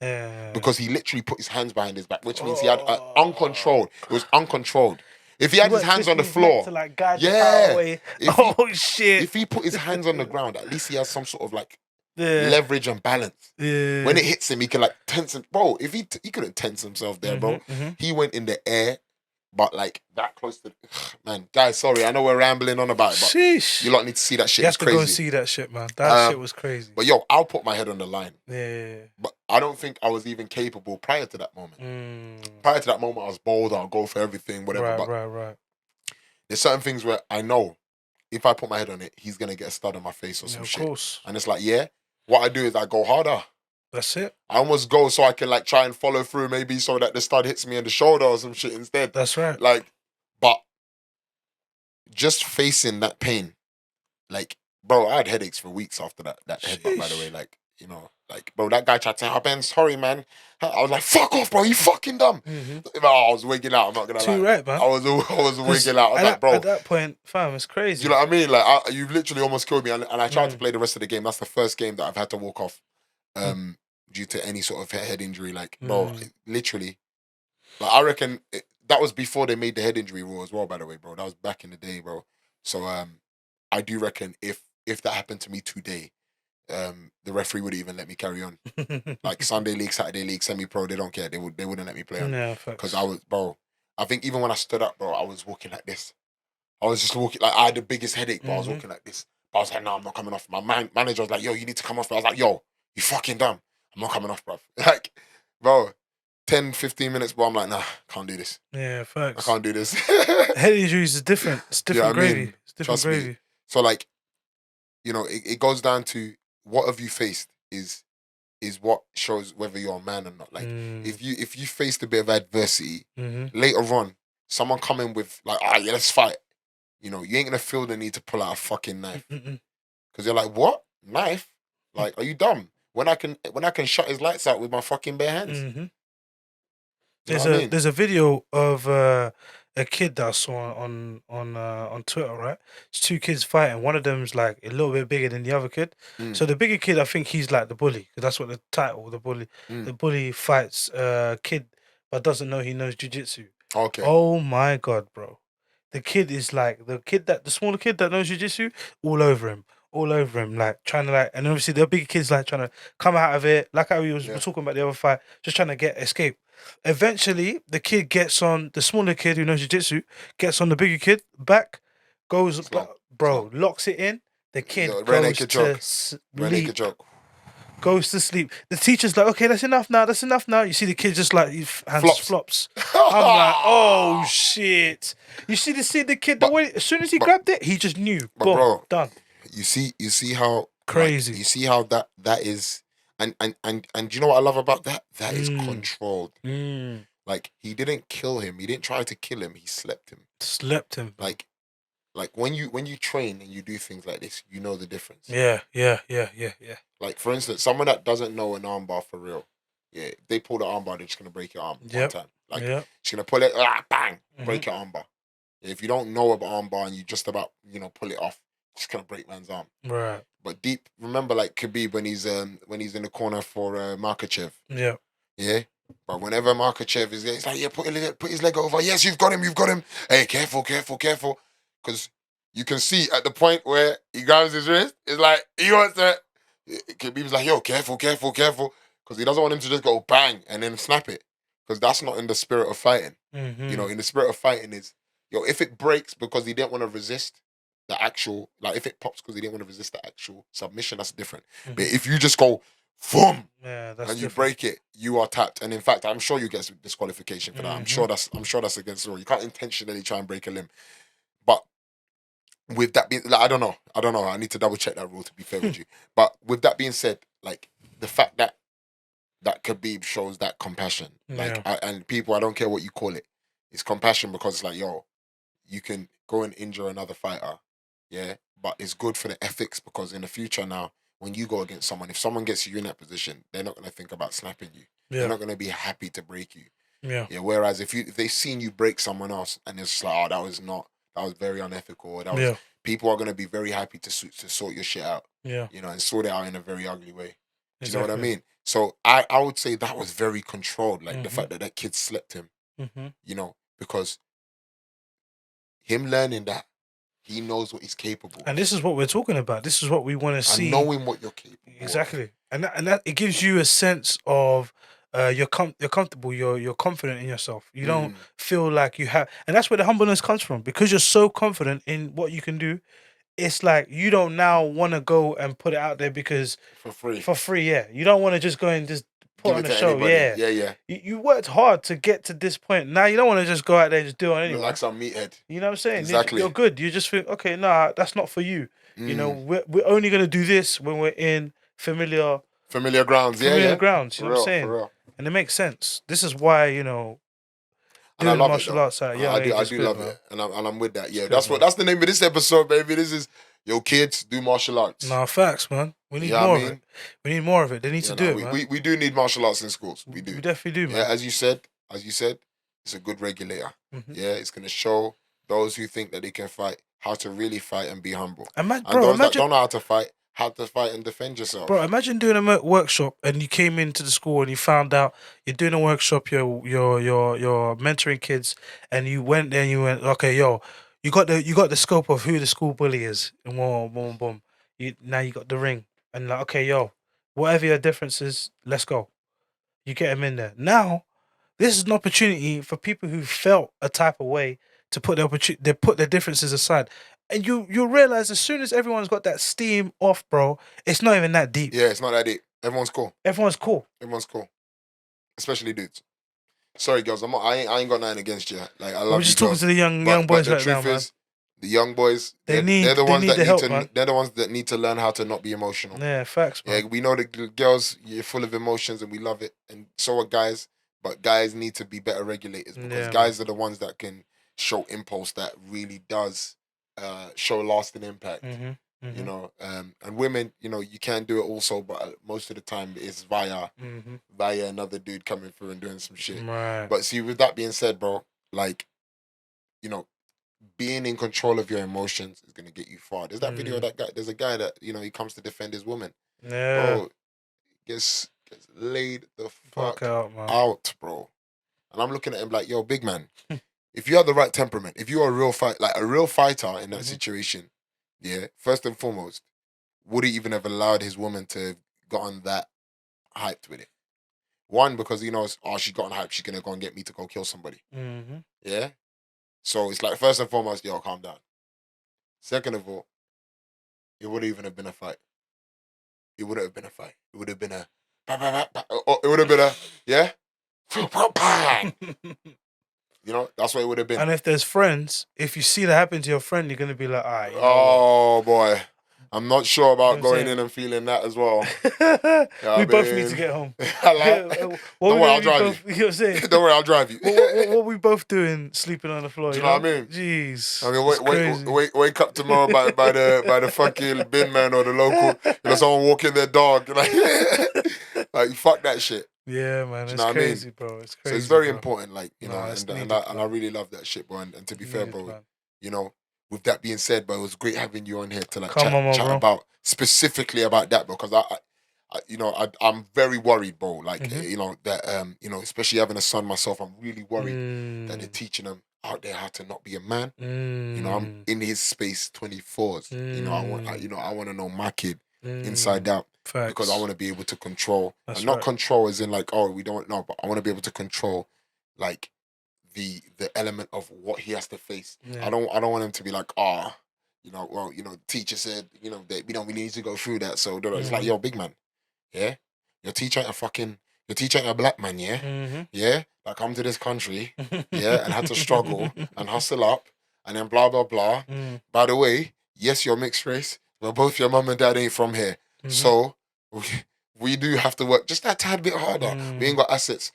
Because he literally put his hands behind his back, which means he had uncontrolled. It was uncontrolled. If he had his What, hands on the twisting his neck floor, to like guide the yeah. power away. If he- Oh shit! if he put his hands on the ground, at least he has some sort of like Yeah, leverage and balance. yeah. When it hits him, he can like tense him. Bro, if he couldn't tense himself there, bro. He went in the air, but like that close to man. Guys, sorry, I know we're rambling on about it, but Sheesh. you lot need to see that shit. You It's have to go and crazy. see that shit, man. That shit was crazy. But yo, I'll put my head on the line. Yeah. But I don't think I was even capable prior to that moment. Mm. Prior to that moment, I was bold. I'll go for everything, whatever. But Right. there's certain things where I know if I put my head on it, he's gonna get a stud on my face or Yeah, some of shit. course. And it's like, yeah, what I do is I go harder. That's it. I almost go so I can like try and follow through, maybe so that the stud hits me in the shoulder or some shit instead. That's right. Like, but just facing that pain, like, bro, I had headaches for weeks after that headbutt, by the way. Like, you know, like, bro, that guy tried to say, oh, Ben, sorry, man. I was like, fuck off, bro, you fucking dumb. I was wigging out, I'm not gonna lie. Too right, man. I was wigging out. I was like, bro. At that point, fam, it's crazy. Do you know what I mean? Like, you've literally almost killed me. And I tried to play the rest of the game. That's the first game that I've had to walk off due to any sort of head injury. Like, bro, literally. Like, I reckon that was before they made the head injury rule as well, by the way, bro. That was back in the day, bro. So I do reckon if that happened to me today, the referee wouldn't even let me carry on. Like Sunday league, Saturday league, semi-pro, they don't care. They wouldn't let me play on. No, because I was, bro. I think even when I stood up, bro, I was walking like this. I was just walking like I had the biggest headache, but I was walking like this. But I was like, no, I'm not coming off. My manager was like, yo, you need to come off. I was like, yo, you fucking dumb. I'm not coming off, bro. Like, bro, 10, 15 minutes, bro. I'm like, nah, can't do this. Yeah, I facts. can't do this. Head injuries is different. It's different what I gravy. mean? It's different Trust me. gravy. So like, you know, it goes down to what have you faced is what shows whether you're a man or not. Like if you faced a bit of adversity, later on, someone coming with like, yeah, let's fight. You know, you ain't gonna feel the need to pull out a fucking knife. Because you're like, what? Knife? Like, are you dumb? When I can shut his lights out with my fucking bare hands. There's a video of a kid that I saw on Twitter, right? It's two kids fighting. One of them's like a little bit bigger than the other kid. So the bigger kid, I think he's like the bully, because that's what the title, the bully. The bully fights a kid but doesn't know he knows jiu-jitsu. Okay. Oh my god, bro. The kid is like the smaller kid that knows jiu-jitsu, all over him, like trying to like, and obviously the bigger kid's like trying to come out of it, like how we were talking about the other fight, just trying to escape. Eventually, the kid gets on the smaller kid who knows jiu-jitsu, gets on the bigger kid back, goes, locks it in. The kid goes to sleep. Goes to sleep. The teacher's like, okay, that's enough now. You see the kid just like hands flops. I'm like, oh shit. You see the kid, the way as soon as he grabbed it, he just knew. Boom, bro, done. You see how Crazy. Like, you see how that is, and you know what I love about that? That is controlled. Like he didn't kill him. He didn't try to kill him. He slept him. Like when you train and you do things like this, you know the difference. Yeah. Like for instance, someone that doesn't know an armbar for real, if they pull the armbar, they're just gonna break your arm one time. Like she's gonna pull it, bang, break your armbar. If you don't know about armbar and you just about pull it off, it's gonna break man's arm. Right. But deep, remember like Khabib when he's in the corner for Makachev. Yeah. Yeah. But whenever Makachev is there, it's like, put his leg over. Yes, you've got him. Hey, careful. Because you can see at the point where he grabs his wrist, it's like, he wants to, Khabib's like, yo, careful. Because he doesn't want him to just go bang and then snap it. Because that's not in the spirit of fighting. You know, in the spirit of fighting is, if it breaks because he didn't want to resist the actual, like if it pops because he didn't want to resist the actual submission, that's different. But if you just go, boom, and you break it, you are tapped. And in fact, I'm sure you get disqualification for that. I'm sure that's against the law. You can't intentionally try and break a limb. But with that being, like, I don't know. I need to double check that rule to be fair with you. But with that being said, like the fact that Khabib shows that compassion, and people, I don't care what you call it, it's compassion because it's like, you can go and injure another fighter, but it's good for the ethics because in the future now, when you go against someone, if someone gets you in that position, they're not going to think about snapping you. They're not going to be happy to break you. Whereas if they've seen you break someone else and it's just like, that was very unethical, or people are going to be very happy to sort your shit out. And sort it out in a very ugly way. Do you know what I mean? So I would say that was very controlled, like the fact that kid slept him. Because him learning that, he knows what he's capable of. And this is what we're talking about. This is what we want to see. And knowing what you're capable of. Exactly. And that it gives you a sense of you're comfortable, you're confident in yourself. You don't feel like you have, and that's where the humbleness comes from, because you're so confident in what you can do. It's like you don't now want to go and put it out there because for free, yeah. You don't want to just go and just put on a show, anybody. yeah. You worked hard to get to this point. Now you don't want to just go out there and just do it anyway. Like some meathead. You know what I'm saying? Exactly. You're good. You just think, okay, nah, that's not for you. You know, we're only gonna do this when we're in familiar grounds. grounds. You know what I'm saying? For real. And it makes sense. This is why, you know, and I love martial arts side. Yeah, I do love it, and I'm with that. Yeah, that's the name of this episode, baby. This is yo kids do martial arts. Nah, facts, man. We need more of it. We need more of it. They need to do it, man. We do need martial arts in schools. We do. We definitely do, man. Yeah, as you said, it's a good regulator. Yeah, it's gonna show those who think that they can fight how to really fight and be humble. And those that don't know how to fight and defend yourself. Bro, imagine doing a workshop and you came into the school and you found out you're doing a workshop, you're mentoring kids, and you went there and you went, okay, yo, you got the scope of who the school bully is, and boom. Now you got the ring, and like, okay, yo, whatever your differences, let's go. You get them in there. Now, this is an opportunity for people who felt a type of way to put their differences aside. And you realize as soon as everyone's got that steam off, bro, it's not even that deep. Yeah, it's not that deep. Everyone's cool. Everyone's cool. Especially dudes. Sorry, girls, I ain't got nothing against you. Like, I love you. We're just talking to the young boys right now, man. The young boys, they're the ones that need to learn how to not be emotional. Yeah, facts, man. Yeah, we know the girls, you're full of emotions and we love it. And so are guys, but guys need to be better regulators, because guys are the ones that can show impulse that really does show lasting impact. You know, and women, you know, you can do it also, but most of the time it's via another dude coming through and doing some shit. Right. But see, with that being said, bro, like, you know, being in control of your emotions is gonna get you far. There's that video of that guy. There's a guy that, you know, he comes to defend his woman. Yeah. Bro, gets laid the fuck out, man. out, bro. And I'm looking at him like, yo, big man, if you have the right temperament, if you're a real fighter in that situation, yeah, first and foremost, would he even have allowed his woman to have gotten that hyped with it? One, because he knows, she's gotten hyped, she's gonna go and get me to go kill somebody. Yeah? So it's like, first and foremost, yo, calm down. Second of all, it wouldn't even have been a fight. It wouldn't have been a fight. It would have been a... It would have been a... Yeah? You know, that's what it would have been. And if there's friends, if you see that happen to your friend, you're going to be like, all right. Oh, boy. I'm not sure about going in and feeling that as well. We both need to get home. Don't worry, I'll drive you. You know what I'm saying? Don't worry, I'll drive you. What we both doing sleeping on the floor? Do you know what I mean? Jeez. I mean, wake up tomorrow by the fucking bin man or the local, you know, someone walking their dog. Like, fuck that shit. Yeah, man, it's crazy, bro. It's crazy. So it's very important, like, you know, and I really love that shit, bro. And to be fair, bro, you know, with that being said, bro, it was great having you on here to like chat about specifically about that, because I'm very worried, bro. Like, you know, that you know, especially having a son myself, I'm really worried that they're teaching them out there how to not be a man. You know, I'm in his space 24s. You know, I want to know my kid inside out. Facts. Because I want to be able to control, and not control as in like, oh, we don't know, but I want to be able to control, like, the element of what he has to face. I don't want him to be like, you know, well, you know, the teacher said, you know, that we need to go through that. So it's like, yo, big man, yeah, your teacher ain't a black man, yeah, yeah, like, come to this country, yeah, and had to struggle and hustle up, and then blah blah blah. By the way, yes, you're mixed race, but both your mum and dad ain't from here. So we do have to work just that tad bit harder. We ain't got assets.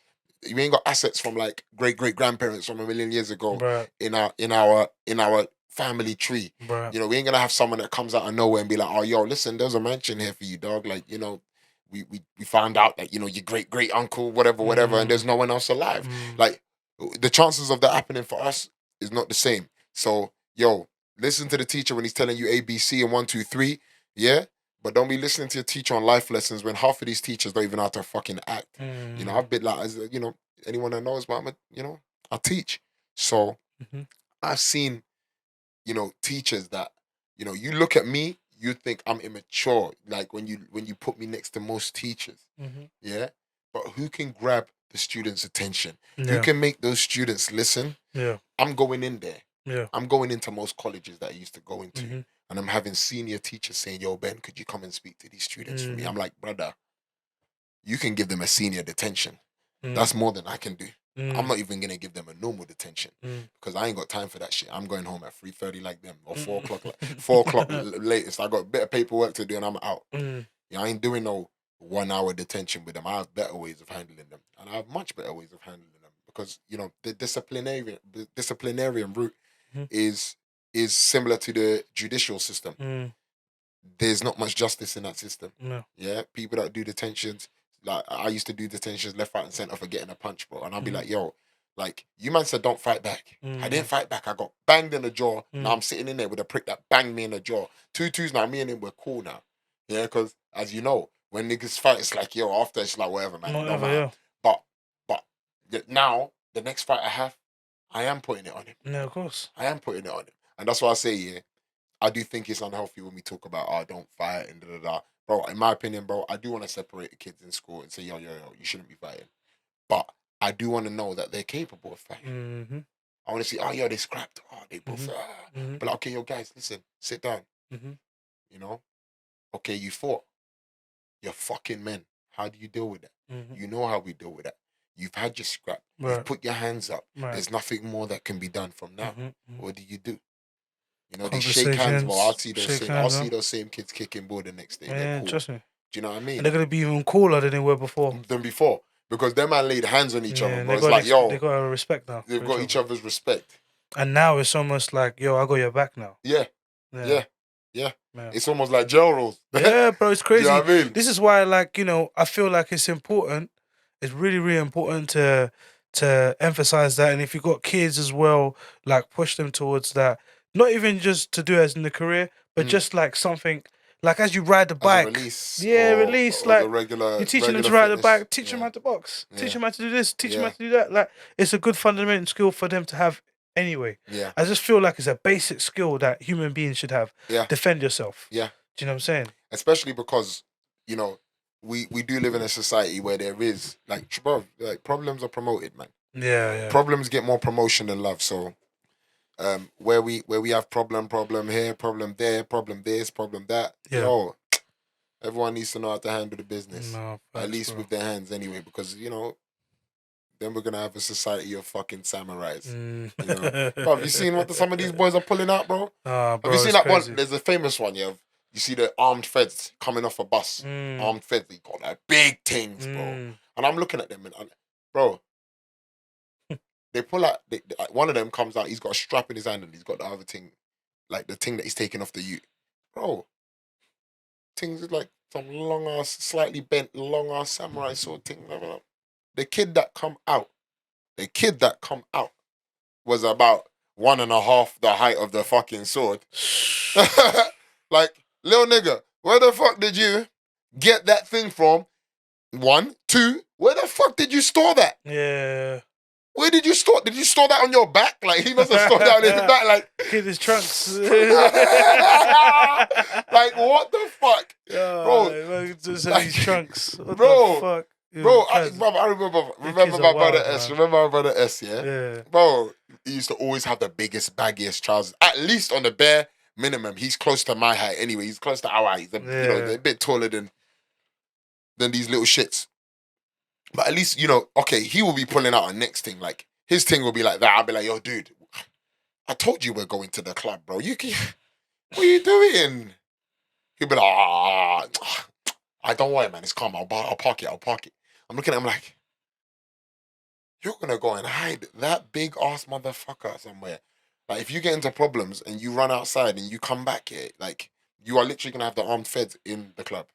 We ain't got assets from like great grandparents from 1,000,000 years ago in our family tree. You know, we ain't gonna have someone that comes out of nowhere and be like, oh, yo, listen, there's a mansion here for you, dog. Like, you know, we found out that, you know, your great uncle, whatever, and there's no one else alive. Like, the chances of that happening for us is not the same. So, yo, listen to the teacher when he's telling you A, B, C, and 1, 2, 3. Yeah. But don't be listening to your teacher on life lessons when half of these teachers don't even know how to fucking act. You know, I've been like, as you know, anyone that knows, but I teach. So I've seen teachers that, you look at me, you think I'm immature. Like when you put me next to most teachers, yeah. But who can grab the students' attention? Who Yeah. can make those students listen? Yeah. I'm going in there. Yeah. I'm going into most colleges that I used to go into, Mhm. and I'm having senior teachers saying, "Yo, Ben, could you come and speak to these students for me?" I'm like, brother, you can give them a senior detention. That's more than I can do. I'm not even gonna give them a normal detention because I ain't got time for that shit. I'm going home at 3:30 like them, or 4 o'clock, 4 o'clock latest. I got a bit of paperwork to do and I'm out. I ain't doing no 1 hour detention with them. I have better ways of handling them, and I have much better ways of handling them because the disciplinarian route is similar to the judicial system. There's not much justice in that system. No. Yeah, people that do detentions, like I used to do detentions left, right, and center for getting a punch, bro. And I'll be like, yo, like you man said, don't fight back. I didn't fight back. I got banged in the jaw. Now I'm sitting in there with a prick that banged me in the jaw. 2-2s now. Me and him we're cool now. Yeah, because as you know, when niggas fight, it's like yo. After it's like whatever, man. Whatever, no yeah. But now the next fight I have, I am putting it on him. Yeah, of course. I am putting it on him, and that's why I say, yeah, I do think it's unhealthy when we talk about, don't fight and da. Bro, in my opinion, bro, I do want to separate the kids in school and say, yo, you shouldn't be fighting. But I do want to know that they're capable of fighting. I want to see, they scrapped. They both. But like, okay, yo, guys, listen, sit down. Okay, you fought. You're fucking men. How do you deal with that? You know how we deal with that. You've had your scrap. Right. You've put your hands up. Right. There's nothing more that can be done from now. What do you do? They shake hands. Conversations, Well, I'll see shake those same kids kicking ball the next day. Yeah, They're cool. trust me. Do you know what I mean? And they're gonna be even cooler than they were before. Because them man laid hands on each other. Bro. It's got like, yo, they got respect now. they've got each other's respect. And now it's almost like, yo, I got your back now. Yeah. Yeah. It's almost like jail rules. Yeah, bro, it's crazy. You know what I mean? This is why, like, I feel like it's important. It's really, really important to emphasize that. And if you've got kids as well, like, push them towards that. Not even just to do as in the career, but just like something, like as you ride the bike. Release. Release. Like, you're teaching them to ride the bike, teach them how to box, teach them how to do this, teach them how to do that. Like, it's a good fundamental skill for them to have anyway. Yeah. I just feel like it's a basic skill that human beings should have. Yeah. Defend yourself. Yeah. Do you know what I'm saying? Especially because, we do live in a society where there is, like, bro, like, problems are promoted, man. Yeah. Problems get more promotion than love, so... where we have problem here, problem there, problem this, problem that. Yeah. Everyone needs to know how to handle the business. No, at least with their hands anyway, because then we're gonna have a society of fucking samurais. Bro, have you seen what some of these boys are pulling out, bro? Bro, have you seen that crazy. one? There's a famous one, yeah. You see the armed feds coming off a bus. Armed feds, they got like big things, bro. And I'm looking at them and bro. They pull out, one of them comes out, he's got a strap in his hand and he's got the other thing, like the thing that he's taking off the ute. Bro, things is like some long-ass, slightly bent, long-ass samurai sword thing. The kid that come out was about 1.5 the height of the fucking sword. Like, little nigga, where the fuck did you get that thing from? 1, 2, where the fuck did you store that? Yeah. Where did you store? Did you store that on your back? Like, he must have stored that on his back. Like, in his trunks. Like, what the fuck, bro? Just in his trunks. What bro, the fuck? Bro, I remember my brother S. Remember my brother S, yeah? Yeah. Bro, he used to always have the biggest, baggiest trousers. At least on the bare minimum. He's close to my height anyway. He's close to our height. He's they're a bit taller than these little shits. But at least, okay, he will be pulling out a next thing. Like, his thing will be like that. I'll be like, yo, dude, I told you we're going to the club, bro. What are you doing? He'll be like, don't worry, man. It's calm. I'll park it. I'm looking at him like, you're going to go and hide that big ass motherfucker somewhere. Like, if you get into problems and you run outside and you come back here, like, you are literally going to have the armed feds in the club.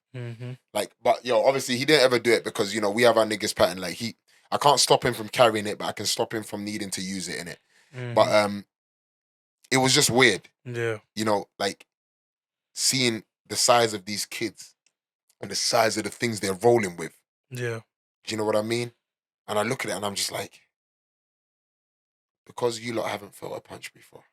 Like, but, obviously, he didn't ever do it because, we have our niggas pattern. Like, I can't stop him from carrying it, but I can stop him from needing to use it in it. But it was just weird. Yeah. Like, seeing the size of these kids and the size of the things they're rolling with. Yeah. Do you know what I mean? And I look at it and I'm just like, because you lot haven't felt a punch before.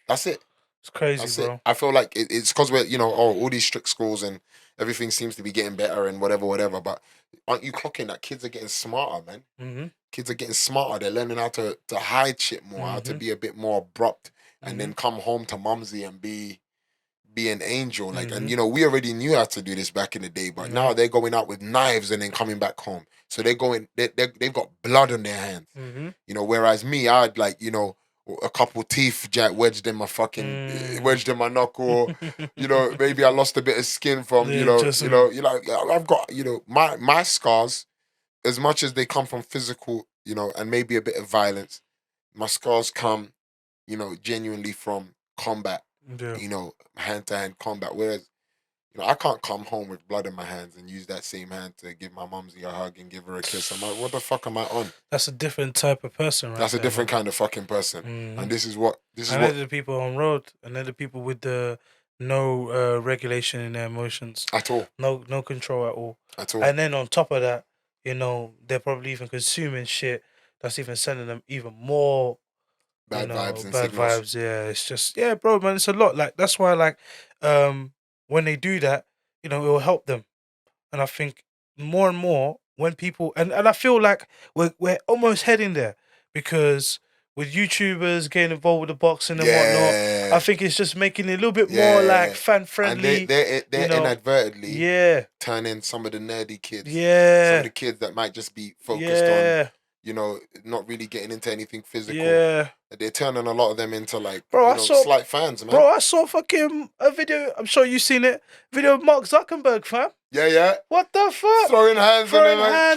That's it. It's crazy, That's bro. it. I feel like it's because we're, all these strict schools and everything seems to be getting better and whatever. But aren't you clocking that kids are getting smarter, man? Mm-hmm. Kids are getting smarter. They're learning how to hide shit more, how to be a bit more abrupt, and then come home to mumsy and be an angel. Like, and we already knew how to do this back in the day, but now they're going out with knives and then coming back home. So they've got blood on their hands. Whereas me, I had like, a couple teeth wedged in my fucking wedged in my knuckle. Maybe I lost a bit of skin from I've got my scars, as much as they come from physical, and maybe a bit of violence, my scars come, genuinely from combat, hand to hand combat. Whereas I can't come home with blood in my hands and use that same hand to give my mumsy a hug and give her a kiss. I'm like, what the fuck am I on? That's a different type of person, right? That's a different kind of fucking person. And this is what they're the people on road, and they're the people with the no regulation in their emotions at all. No control at all. At all. And then on top of that, they're probably even consuming shit that's even sending them even more bad vibes and bad signals. vibes. Yeah, it's just bro, man, it's a lot. Like that's why, like, when they do that, it will help them. And I think more and more when people and I feel like we're almost heading there, because with YouTubers getting involved with the boxing and whatnot, I think it's just making it a little bit more like fan friendly. And they're inadvertently turning some of the nerdy kids, some of the kids that might just be focused on not really getting into anything physical. Yeah. They're turning a lot of them into like slight fans, man. Bro, I saw fucking a video, I'm sure you've seen it, video of Mark Zuckerberg, fam. Yeah. What the fuck? Throwing hands,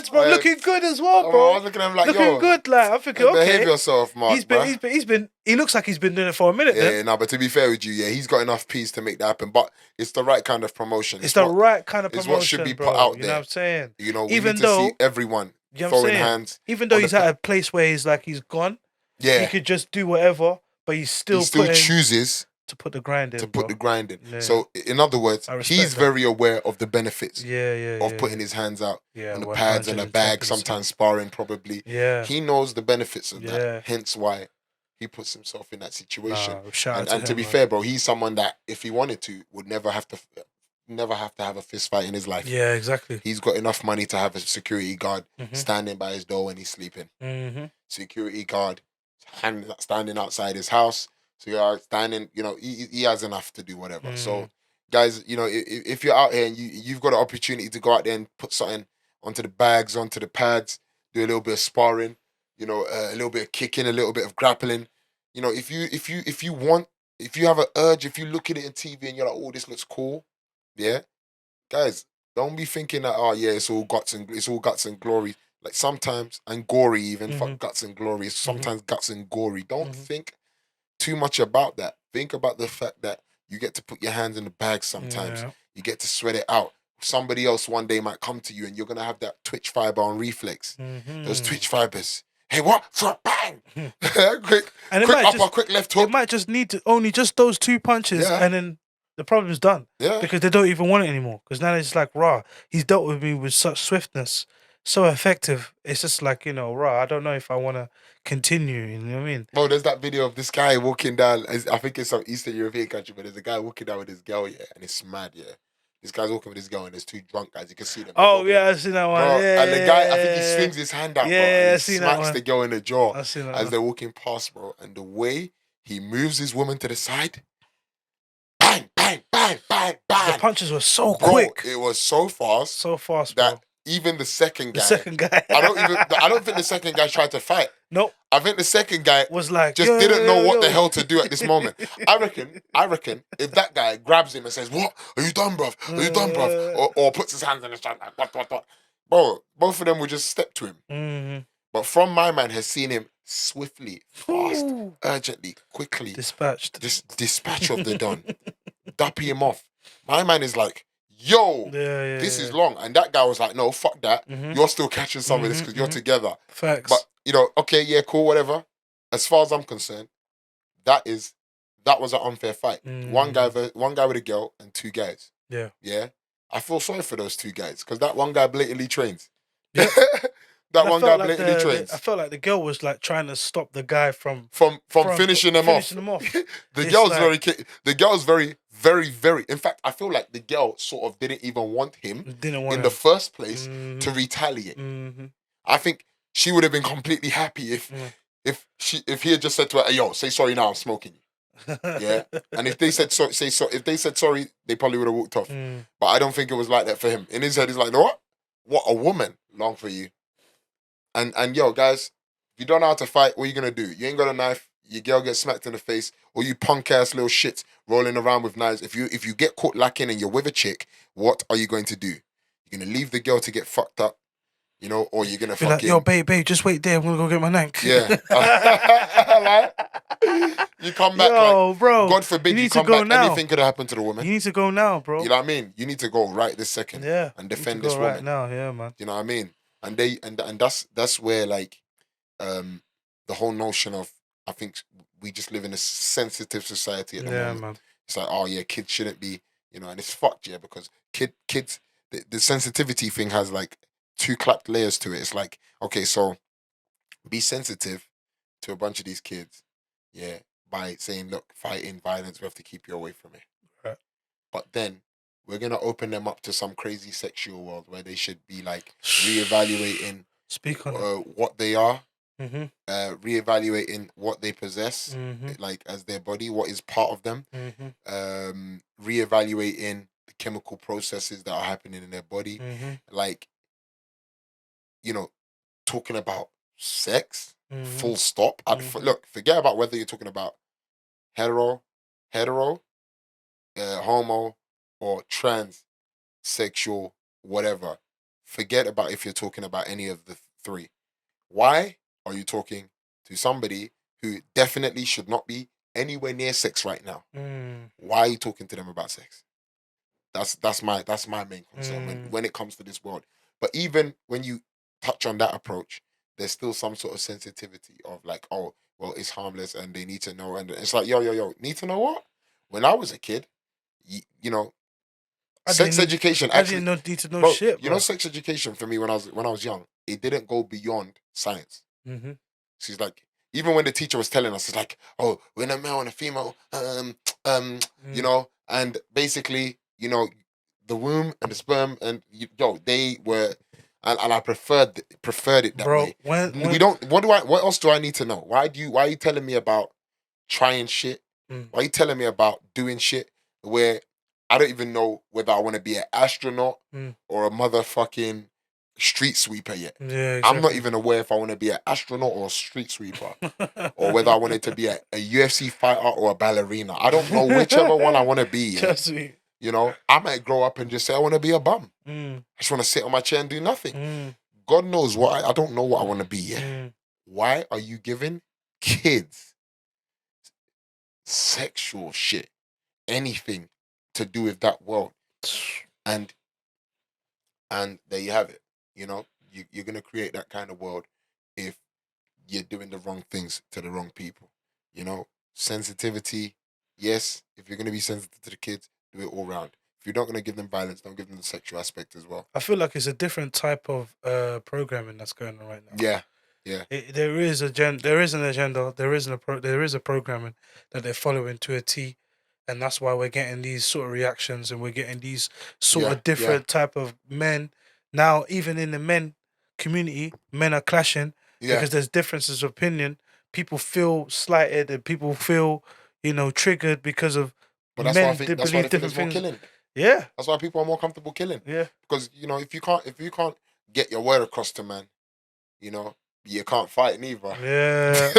bro. Looking good as well, bro. I was looking at him like, looking good, like, I'm thinking, okay. Behave yourself, Mark. He looks like he's been doing it for a minute. Yeah, no, but to be fair with you, he's got enough peace to make that happen. But it's the right kind of promotion. It's the right kind of promotion. It's what should be put out there. You know what I'm saying? We need to see everyone throwing hands. Even though he's at a place where he's gone, he could just do whatever, but he still chooses to put the grind in. Yeah. So, in other words, he's very aware of the benefits of putting his hands out on the pads and the bag, sometimes sparring probably. Yeah. He knows the benefits of that, hence why he puts himself in that situation. And to be fair, bro, he's someone that, if he wanted to, would never have to have a fist fight in his life. Yeah, exactly. He's got enough money to have a security guard standing by his door when he's sleeping. Security guard standing outside his house. So you're standing, he has enough to do whatever. So, guys, if you're out here and you've got an opportunity to go out there and put something onto the bags, onto the pads, do a little bit of sparring, a little bit of kicking, a little bit of grappling. If you have an urge, if you look at it in TV and you're like, oh, this looks cool, guys, don't be thinking that, it's all guts and glory. Like sometimes, and gory even, fuck guts and glory. It's sometimes guts and gory. Don't think too much about that. Think about the fact that you get to put your hands in the bag sometimes. Yeah. You get to sweat it out. Somebody else one day might come to you and you're going to have that twitch fiber on reflex. Those twitch fibers. Hey, what? Bang! quick upper, quick left hook. It might just need to only just those 2 punches and then the problem's done. Yeah. Because they don't even want it anymore. Because now it's like, rah, he's dealt with me with such swiftness. So effective. It's just like, I don't know if I want to continue, you know what I mean? Bro, there's that video of this guy walking down, I think it's some Eastern European country, but there's a guy walking down with his girl, and it's mad, This guy's walking with his girl and there's 2 drunk guys, you can see them. Oh, yeah, I've seen that one. Bro, and the guy, I think he yeah. swings his hand out, bro, and he smacks the girl in the jaw as they're walking past, bro, and the way he moves his woman to the side, bang, bang, bang, bang, bang. The punches were so quick. It was so fast. That bro. Even the second guy. I I don't think the second guy tried to fight. Nope. I think the second guy was like didn't know what the hell to do at this moment. I reckon if that guy grabs him and says, "What? Are you done, bruv? Are you done, bruv?" Or puts his hands on his chest like what? Bro, both of them would just step to him. But from my man has seen him swiftly, fast, urgently, quickly. Dispatched. Dispatch of the Don. Duppy him off. My man is like, yo, this is long. And that guy was like, no, fuck that. You're still catching some of this because you're together. Facts. But, okay, yeah, cool, whatever. As far as I'm concerned, that was an unfair fight. One guy with a girl and 2 guys. Yeah. Yeah. I feel sorry for those 2 guys because that one guy blatantly trains. Yeah. That And I one guy felt like blatantly I trains. felt like the girl was like trying to stop the guy from From finishing them off. The The It's girl's very. In fact, I feel like the girl sort of didn't even want him didn't want in him. the first place Mhm. to retaliate. Mhm. I think she would have been completely happy if he had just said to her, "Hey, yo, say sorry now, I'm smoking you." Yeah, and if they said if they said sorry, they probably would have walked off. Mm. But I don't think it was like that for him. In his head, he's like, "No, what a woman, long for you." And yo, guys, if you don't know how to fight, what are you gonna do? You ain't got a knife. Your girl gets smacked in the face, or you punk ass little shits rolling around with knives. If you get caught lacking and you're with a chick, what are you going to do? You're gonna leave the girl to get fucked up, or you're gonna Be like, fucking yo, babe, just wait there. I'm gonna go get my knife. yeah. Like, you come back Yo, like, bro, God forbid you you need to come go back, now. anything could have happened to the woman. You need to go now, bro. You know what I mean? You need to go right this second. Yeah, and you need to defend go this woman. right now. Yeah, man. You know what I mean? And that's where like the whole notion of, I think we just live in a sensitive society at the moment. Man. It's like, oh yeah, kids shouldn't be, and it's fucked, yeah, because kids the sensitivity thing has like two clapped layers to it. It's like, okay, so be sensitive to a bunch of these kids, yeah, by saying, look, fighting violence, we have to keep you away from it. Right. But then we're gonna open them up to some crazy sexual world where they should be like reevaluating Speak on what they are, Mm-hmm. reevaluating what they possess, Mm-hmm. like as their body, what is part of them, Mm-hmm. reevaluating the chemical processes that are happening in their body, Mm-hmm. like, talking about sex, Mm-hmm. full stop. Look, forget about whether you're talking about hetero, homo, or transsexual, whatever. Forget about if you're talking about any of the three. Why are you talking to somebody who definitely should not be anywhere near sex right now? Mm. Why are you talking to them about sex? That's my main concern when it comes to this world. But even when you touch on that approach, there's still some sort of sensitivity of like, oh, well, it's harmless and they need to know. And it's like, yo, need to know what? When I was a kid, sex education. I Actually, didn't need to know bro, shit. Bro. Sex education for me when I was young, it didn't go beyond science. Mm-hmm. She's like, even when the teacher was telling us, it's like, oh, when a male and a female, and basically, the womb and the sperm, and they were, and I preferred it that way. When we don't. What else do I need to know? Why are you telling me about trying shit? Why are you telling me about doing shit where I don't even know whether I want to be an astronaut or a motherfucking street sweeper yet? Yeah, exactly. I'm not even aware if I want to be an astronaut or a street sweeper, or whether I wanted to be a UFC fighter or a ballerina. I don't know whichever one I want to be. Trust me. I might grow up and just say I want to be a bum. I just want to sit on my chair and do nothing. God knows what I don't know what I want to be yet. Why are you giving kids sexual shit, anything to do with that world? And there you have it. You're gonna create that kind of world if you're doing the wrong things to the wrong people. Sensitivity, yes. If you're gonna be sensitive to the kids, do it all round. If you're not gonna give them violence, don't give them the sexual aspect as well. I feel like it's a different type of programming that's going on right now. Yeah. There is an agenda. There is a programming that they're following to a T, and that's why we're getting these sort of reactions, and we're getting these sort of different type of men. Now, even in the men community, men are clashing because there's differences of opinion. People feel slighted, and people feel, triggered because of But men that's why believe different things. Killing. Yeah, that's why people are more comfortable killing. Yeah, because if you can't get your word across to man, you can't fight neither. Yeah,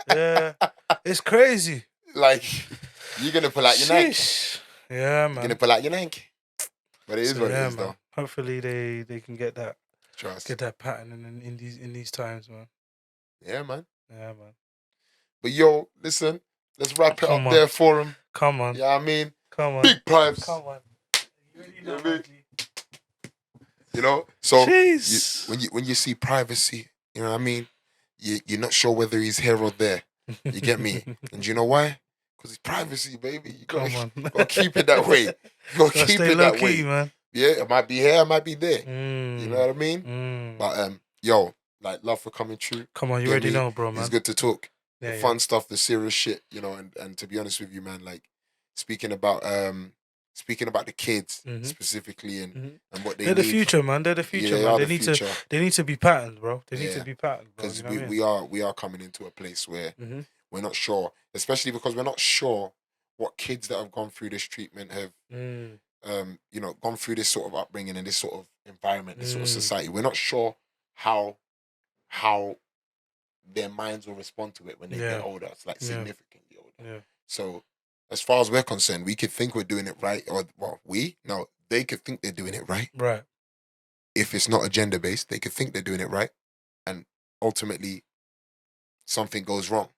yeah, it's crazy. Like, you're gonna pull out your neck. Yeah, man. You're gonna pull out your neck. But it is what it is, man. though. Hopefully they can get that. Trust. Get that pattern in these times, man. Yeah, man. Yeah, man. But yo, listen, let's wrap it up there for him. Come on. Yeah, I mean, come on. Big Prives. Come on. So Jeez. when you see privacy, you know what I mean? You're not sure whether he's here or there. You get me? And you know why? Because it's privacy, baby. You gotta keep it that way. You gotta keep stay it low that key, way. Man. Yeah, it might be here, it might be there. You know what I mean? But yo, like, love for coming through. Come on, you Get already me? know, bro, man. It's good to talk. Yeah, The yeah. fun stuff, the serious shit, you know, and to be honest with you, man, like speaking about the kids specifically and what they They're the need. future, man. They're the future, they man. are They the need future. they need to be patterned, bro. They need Yeah. to be patterned, bro. Because You know what I mean? we are coming into a place where Mhm. we're not sure, especially because we're not sure what kids that have gone through this treatment have you know, gone through this sort of upbringing and this sort of environment, this sort of society. We're not sure how their minds will respond to it when they Yeah. get older. It's like Yeah. significantly older. Yeah. So as far as we're concerned, we could think we're doing it right, or they could think they're doing it right. Right. If it's not agenda based, they could think they're doing it right, and ultimately something goes wrong.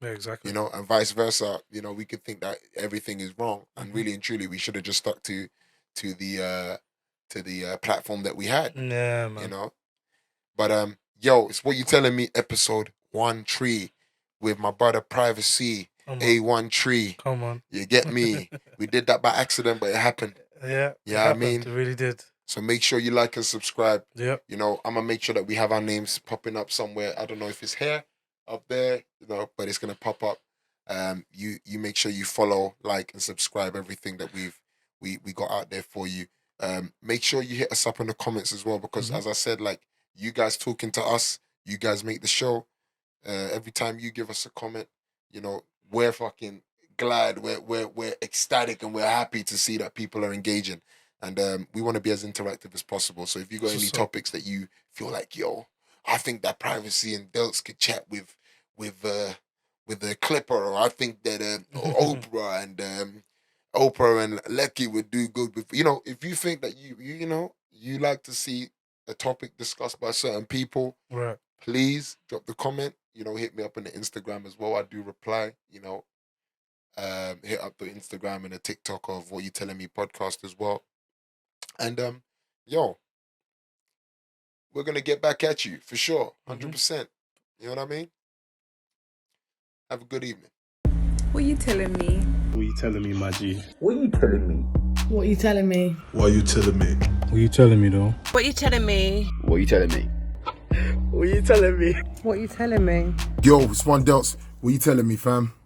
Yeah, exactly. You know, and vice versa. You know, we could think that everything is wrong, and really and truly, we should have just stuck to the platform that we had. Yeah, man. You know, but yo, it's What You Telling Me Episode 13 with my brother Privacy Come on. A13. Come on. You get me? We did that by accident, but it happened. Yeah. Yeah, I mean, it really did. so make sure you like and subscribe. Yep. You know, I'm gonna make sure that we have our names popping up somewhere. I don't know if it's here, up there, you know, but it's gonna pop up. You make sure you follow, like, and subscribe everything that we got out there for you. Make sure you hit us up in the comments as well, because as I said, like, you guys talking to us, you guys make the show. Every time you give us a comment, you know, we're fucking glad, we're ecstatic, and we're happy to see that people are engaging. And we want to be as interactive as possible. So if you got any topics that you feel like, yo, I think that Privacy and Delts could chat with the Clipper, or I think that Oprah and Lecky would do good with, you know, if you think that you know, you like to see a topic discussed by certain people, Right. please drop the comment. You know, hit me up on the Instagram as well. I do reply, you know. Hit up the Instagram and the TikTok of What You Telling Me podcast as well. And yo, we're gonna get back at you for sure, 100%. You know what I mean? Have a good evening. What you telling me? What you telling me, my G? What you telling me? What you telling me? Why you telling me? What you telling me, though? What you telling me? What you telling me? What you telling me? Yo, it's one Delts. What you telling me, fam?